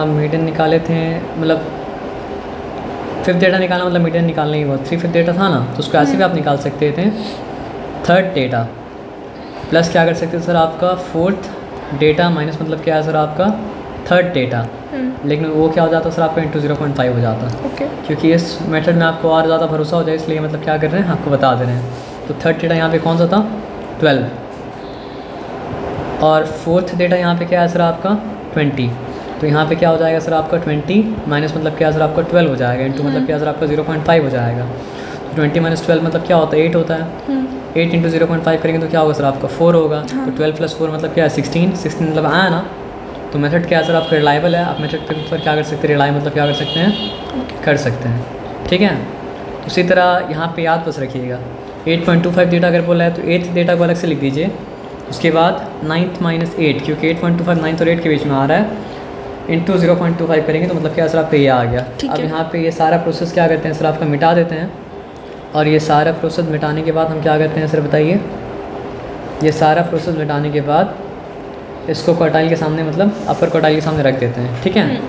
मीडियन निकाले थे, मतलब 5th डेटा निकालना मतलब मीडियन निकालना ही हुआ। 3/5 डेटा था ना, तो उसको ऐसे भी आप निकाल सकते थे। 3rd डेटा प्लस क्या कर सकते थे सर आपका 4th डेटा माइनस मतलब क्या है सर आपका 3rd डेटा, लेकिन वो क्या हो जाता सर आपका इंटू 0.5 हो जाता। क्योंकि इस मेथड में आपको और ज़्यादा भरोसा हो जाए इसलिए मतलब क्या कर रहे हैं आपको बता दे रहे हैं। तो 3rd डेटा यहाँ पे कौन सा था 12, और 4th डेटा यहाँ पे क्या है सर आपका 20। तो यहाँ पे क्या हो जाएगा सर आपका 20 माइनस मतलब क्या सर आपका 12 हो जाएगा, इंटू मतलब क्या सर आपका 0.5 हो जाएगा। तो 20 माइनस 12 मतलब क्या होता है 8 होता है। 8 इंटू 0.5 करेंगे तो क्या होगा सर आपका 4 होगा। तो 12 + 4 मतलब क्या है 16 मतलब आया ना। तो मेथड क्या है सर आपका रिलायबल है, आप मेथड के ऊपर क्या कर सकते हैं, रिलाई मतलब क्या कर सकते हैं, कर सकते हैं। ठीक है। उसी तरह यहाँ पे याद बस रखिएगा 8.25 डेटा अगर बोला है तो 8th डेटा को अलग से लिख दीजिए, उसके बाद 9th माइनस 8, क्योंकि 8.25 9th और 8 के बीच में आ रहा है, इंटू 0.25 करेंगे तो मतलब क्या सर आपका ये आ गया। अब यहाँ पे ये सारा प्रोसेस क्या करते हैं सर आपका मिटा देते हैं, और ये सारा प्रोसेस मिटाने के बाद हम क्या करते हैं सर बताइए, ये सारा प्रोसेस मिटाने के बाद इसको क्वार्टाइल के सामने मतलब अपर क्वार्टाइल के सामने रख देते हैं। ठीक है।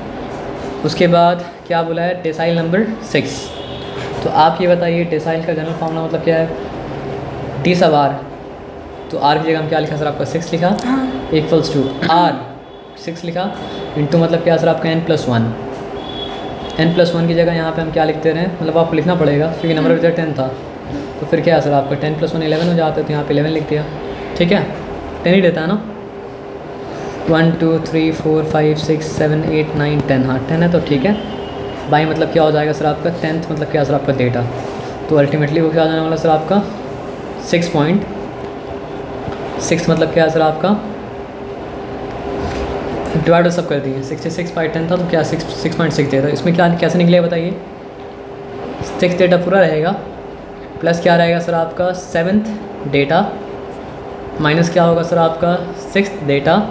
उसके बाद क्या बोला है डेसाइल नंबर 6। तो आप ये बताइए डेसाइल का जनरल फॉर्मूला मतलब क्या है, D/R। तो R की जगह हम क्या लिखा सर आपका 6 लिखा, इक्वल्स टू R 6 लिखा, इंटू मतलब क्या सर आपका n+1। n+1 की जगह यहाँ पे हम क्या लिखते रहे, मतलब आपको लिखना पड़ेगा क्योंकि नंबर विद 10 था। तो फिर क्या है सर आपका 10 + 1 11 हो जाता है, तो यहाँ पे 11 लिख दिया। ठीक है, 10 ही देता है ना। 1 2 3 4 5 6 7 8 9 10, हाँ 10 है तो ठीक है। बाई मतलब क्या हो जाएगा सर आपका 10th मतलब क्या सर आपका डेटा। तो अल्टीमेटली वो क्या हो जाने वाला सर आपका 6.6 मतलब क्या है सर आपका डिवाइड सब कर दिए, 66/10 था तो क्या 6.6 डेटा। इसमें क्या कैसे निकलेगा बताइए, 6 डेटा पूरा रहेगा, प्लस क्या रहेगा सर आपका 7th डेटा, माइनस क्या होगा सर आपका 6th डेटा,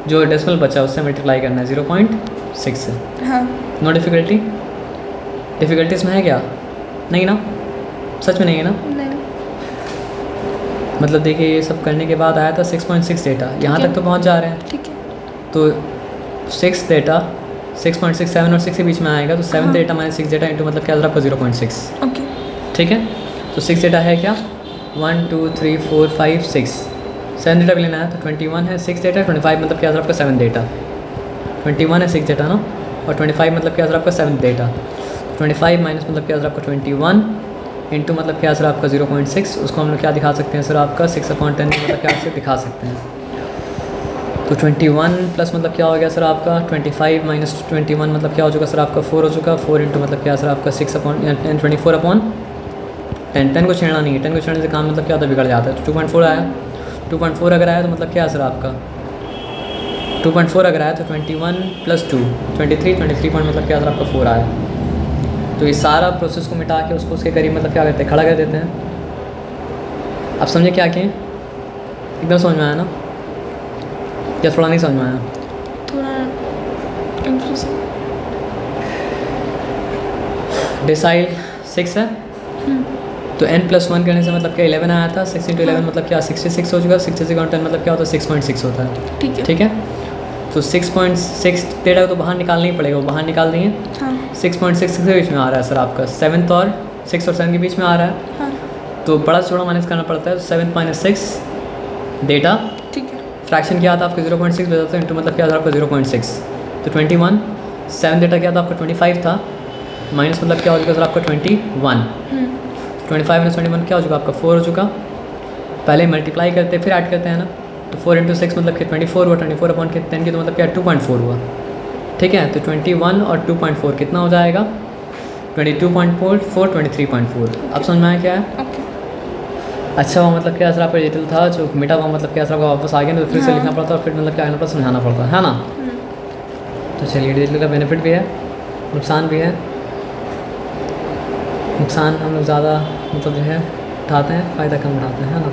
जो डेसिमल बचा उससे मल्टीप्लाई करना है 0.6 से। हाँ। नो डिफ़िकल्टी, डिफ़िकल्टी इसमें है क्या, नहीं ना, सच में नहीं है ना। नहीं। मतलब देखिए ये सब करने के बाद आया था 6.6 डेटा, यहाँ तक तो पहुँच जा रहे हैं। ठीक है। तो 6 डेटा 6.6 7 और 6 के बीच में आएगा, तो 7 डेटा माइनस 6 डेटा इंटू मतलब क्या आपका 0.6। ओके। ठीक है। तो 6 डेटा है क्या 1 2 3 4 5 6, 7 डेटा भी लेना है तो 21 है 6 डेटा, 25 मतलब क्या आपका 7 डेटा, 21 है 6 डेटा ना, और 25 मतलब क्या आपका 7 डेटा। 25 माइनस मतलब क्या आपका 21 इंटू मतलब क्या सर आपका 0.6, उसको हम लोग क्या दिखा सकते हैं सर आपका 6/10 मतलब क्या से दिखा सकते हैं। तो 21 प्लस मतलब क्या हो गया सर आपका 25 माइनस 21 मतलब क्या हो चुका सर आपका 4 हो चुका, 4 इंटू मतलब क्या सर आपका 6/24/10। 10 को छेड़ना नहीं है, 10 को छेड़ने से काम मतलब क्या होता है बिगड़ जाता है। तो 2.4 आया, 2.4 अगर आया तो मतलब क्या है सर आपका 2.4 अगर आया तो 21 + 2 23 पॉइंट मतलब क्या सर आपका 4 आया। तो ये सारा प्रोसेस को मिटा के उसको उसके करीब मतलब क्या करते हैं, खड़ा कर देते हैं। आप समझे क्या किए? एकदम समझ में आया ना, या थोड़ा नहीं समझ में आया? थोड़ा कंफ्यूजिंग। डेसाइल 6 है, तो n+1 करने से मतलब क्या 11 आया था। 6 × 11 मतलब क्या 66 हो चुका। 66 × 10 मतलब क्या होता है 6.6 होता है। ठीक है। ठीक है, तो 6.6 डेटा को तो बाहर निकालना ही पड़ेगा, वो बाहर निकाल देंगे। हाँ 6.6 के बीच में आ रहा है सर आपका 7 और 6 और 7 के बीच में आ रहा है। हाँ तो बड़ा से छोटा माइनस करना पड़ता है। 7 - 6 डेटा ठीक है। फ्रैक्शन क्या था आपका 0.6 बचा था, इंटू मतलब क्या था आपका 0.6, तो 21। 7 डेटा क्या था आपका 25 था, माइनस मतलब क्या हो चुका सर आपका 21। 25 - 21 क्या हो चुका आपका 4 हो चुका। पहले मल्टीप्लाई करते फिर ऐड करते हैं ना, तो 4 × 6 मतलब कि 24 हुआ। 24/10 की तो मतलब क्या 2.4 हुआ। ठीक है, तो 21 और 2.4 कितना हो जाएगा 22.4 23.4। अब समझ में आया क्या है? ओके। अच्छा वो मतलब क्या सर आपका डिटेल था जो मिटा हुआ मतलब क्या सर आपका वापस आ गया, तो फिर से हाँ। लिखना पड़ता और फिर मतलब क्या करना पड़ता समझाना पड़ता है ना। तो चलिए डिजिटल का बेनिफिट भी है, नुकसान भी है। नुकसान हम लोग ज़्यादा मतलब जो है उठाते हैं, फ़ायदा कम उठाते हैं, है ना।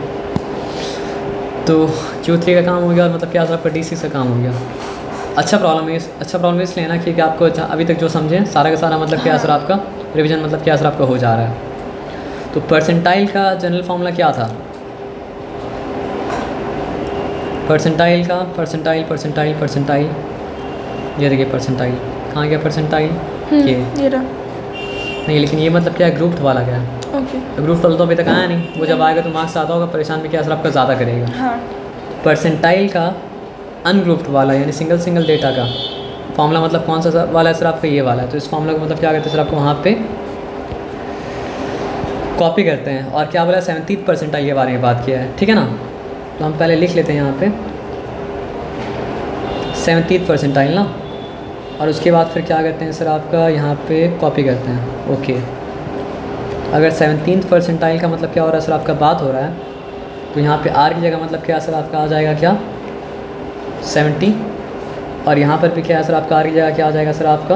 तो Q3 का काम हो गया और मतलब क्या सर आपका D6 का काम हो गया। अच्छा प्रॉब्लम इसलिए ना कि आपको अभी तक जो समझें सारा का सारा मतलब क्या सर आपका रिवीजन मतलब क्या सर आपका हो जा रहा है। तो परसेंटाइल का जनरल फार्मूला क्या था? परसेंटाइल का परसेंटाइल ये देखिए परसेंटाइल कहाँ गया परसेंटाइल, ये रहा। नहीं लेकिन ये मतलब क्या ग्रुप्ड वाला गया। ओके। ग्रुप वाला तो अभी तक आया नहीं, वो जब आएगा तो मार्क्स आता होगा, परेशान भी क्या सर आपका ज़्यादा करेगा। हाँ परसेंटाइल का अनग्रुप्ड वाला यानी सिंगल डेटा का फार्मूला मतलब कौन सा वाला है सर आपका ये वाला है। तो इस फार्मूला को मतलब क्या करते हैं सर आपको वहाँ पे कॉपी करते हैं और क्या बोला 70th परसेंटाइल के बारे में बात किया है। ठीक है ना, तो हम पहले लिख लेते हैं यहाँ पे 70th परसेंटाइल ना, और उसके बाद फिर क्या करते हैं सर आपका यहाँ पे कॉपी करते हैं। ओके, अगर 17th परसेंटाइल का मतलब क्या हो रहा है सर आपका बात हो रहा है, तो यहाँ पे R की जगह मतलब क्या सर आपका आ जाएगा क्या 70, और यहाँ पर भी क्या है सर आपका R की जगह क्या आ जाएगा सर आपका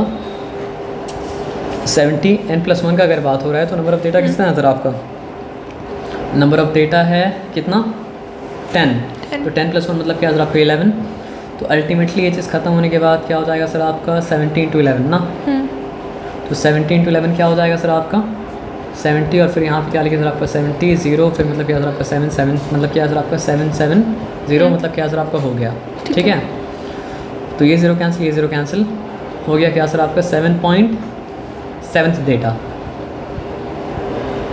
70। n+1 का अगर बात हो रहा है तो नंबर ऑफ़ डेटा कितना है सर आपका, नंबर ऑफ़ डेटा है कितना 10, तो 10+1 मतलब क्या सर आपका 11। तो अल्टीमेटली ये चीज़ ख़त्म होने के बाद क्या हो जाएगा सर आपका 70 × 11 ना, तो 70 × 11 क्या हो जाएगा सर आपका 70, और फिर यहाँ पे क्या लिखे सर आपका 70 0, फिर मतलब क्या सर आपका 7 मतलब क्या सर आपका 770 मतलब क्या सर आपका हो गया। ठीक है, तो ये 0 कैंसिल ये 0 कैंसिल हो गया क्या सर आपका 7.7 डेटा।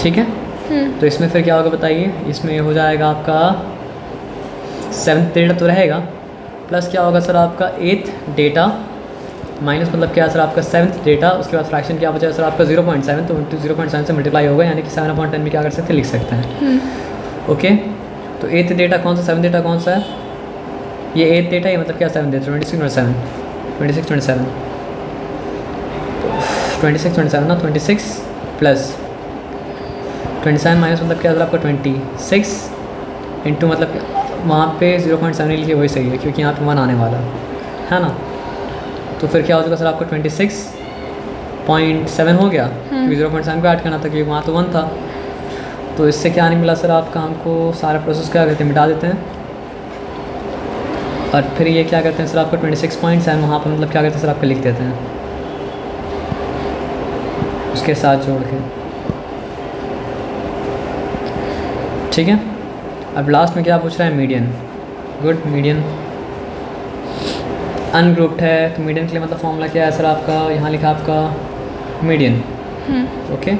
ठीक है, तो इसमें फिर क्या होगा बताइए, इसमें हो जाएगा आपका 7th डेटा तो रहेगा, प्लस क्या होगा सर आपका 8th डेटा माइनस मतलब क्या सर आपका 7th डेटा, उसके बाद फ्रैक्शन क्या बचा सर आपका 0.7, तो 0.7 से मल्टीप्लाई होगा यानी कि 7/10 में क्या कर सकते हैं लिख सकते हैं। ओके, तो 8th डेटा कौन सा 7th डेटा कौन सा है, ये 8th डेटा ये मतलब क्या 7 डेटा 26 ना 26 प्लस 27 माइनस मतलब क्या सर आपका 26 इंटू मतलब वहाँ पे 0.7 लिखिए वही सही है क्योंकि यहाँ पे 1 आने वाला है ना। तो फिर क्या हो चुका सर आपका 26.7 हो गया क्योंकि 0.7 को ऐड करना था क्योंकि वहाँ तो 1 था। तो इससे क्या नहीं मिला सर आपका, हमको सारा प्रोसेस क्या करते हैं मिटा देते हैं, और फिर ये क्या करते हैं सर आपका 26.7 वहाँ पर मतलब क्या करते हैं सर आपका लिख देते हैं उसके साथ जोड़ के। ठीक है, अब लास्ट में क्या पूछ रहा है मीडियन। गुड, मीडियन अनग्रुप्ड है तो मीडियन के लिए मतलब फॉर्मूला क्या है सर आपका, यहाँ लिखा आपका मीडियन। ओके,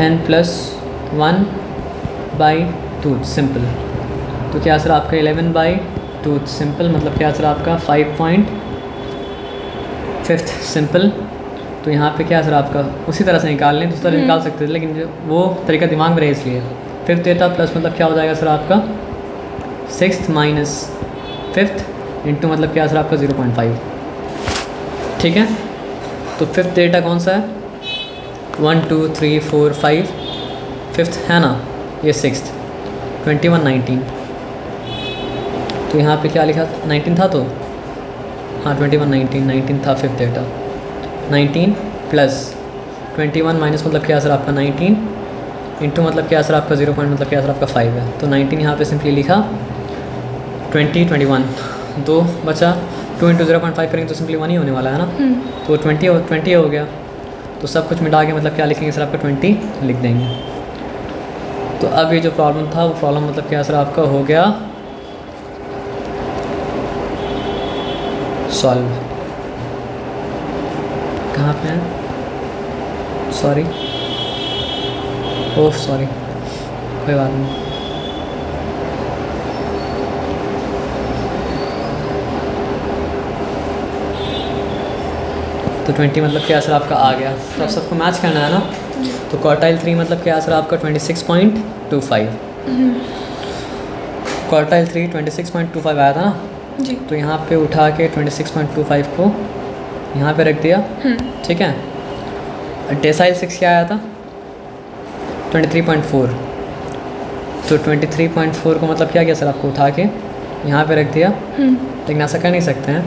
n+1/2 सिंपल, तो क्या सर आपका 11/2 सिंपल मतलब क्या सर आपका 5.5 सिंपल। तो यहाँ पे क्या सर आपका उसी तरह से निकाल लें, दूसरी तरह निकाल सकते थे लेकिन वो तरीका दिमाग में रहे इसलिए 5th डेटा प्लस मतलब क्या हो जाएगा सर आपका 6th माइनस 5th इंटू मतलब क्या सर आपका 0.5। ठीक है, तो 5th डेटा कौन सा है 1 2 3 4 5, 5th है ना ये 6th 21 19, तो यहाँ पे क्या लिखा 19 था, तो हाँ 21 19 था फिफ्थ डेटा। 19 प्लस 21 माइनस मतलब क्या सर आपका 19 इंटू मतलब क्या सर आपका 0 पॉइंट मतलब क्या सर आपका 5 है। तो 19 यहाँ पे सिंपली लिखा, 20 21 2 बचा, 2 इंटू 0.5 करेंगे तो सिंपली 1 ही होने वाला है ना। तो 20 हो गया। तो सब कुछ मिटा के मतलब क्या लिखेंगे सर आपका 20 लिख देंगे। तो अब ये जो प्रॉब्लम था वो प्रॉब्लम मतलब क्या सर आपका हो गया सॉल्व। कहाँ पे है, सॉरी ओह सॉरी, कोई बात नहीं। तो 20 मतलब क्या सर आपका आ गया। तो अब सबको मैच करना है ना। तो क्वार्टाइल 3 मतलब क्या सर आपका 26.25। क्वार्टाइल 3 26.25 आया था ना जी। तो यहाँ पे उठा के 26.25 को यहाँ पे रख दिया, ठीक है। डेसाइल 6 क्या आया था 23.4। तो 23.4 को मतलब क्या किया सर आपको उठा के यहाँ पे रख दिया, लेकिन ऐसा कर नहीं सकते हैं।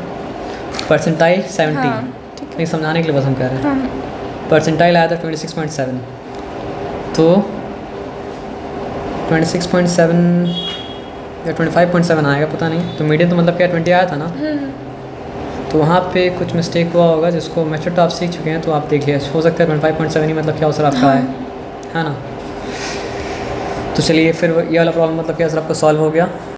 परसेंटाइल 70, हाँ, नहीं समझाने के लिए बस हम कह रहे हैं। हाँ, परसेंटाइल आया था 26.7, तो 26.7 या 25.7 आएगा पता नहीं। तो मीडियम तो मतलब क्या 20 आया था ना। तो वहाँ पे कुछ मिस्टेक हुआ होगा जिसको मेथड तो आप सीख चुके हैं, तो आप देख लिया हो सकता है 25.7 ही मतलब क्या सर आपका है ना। तो चलिए फिर ये वाला प्रॉब्लम मतलब क्या सर आपका सॉल्व हो गया।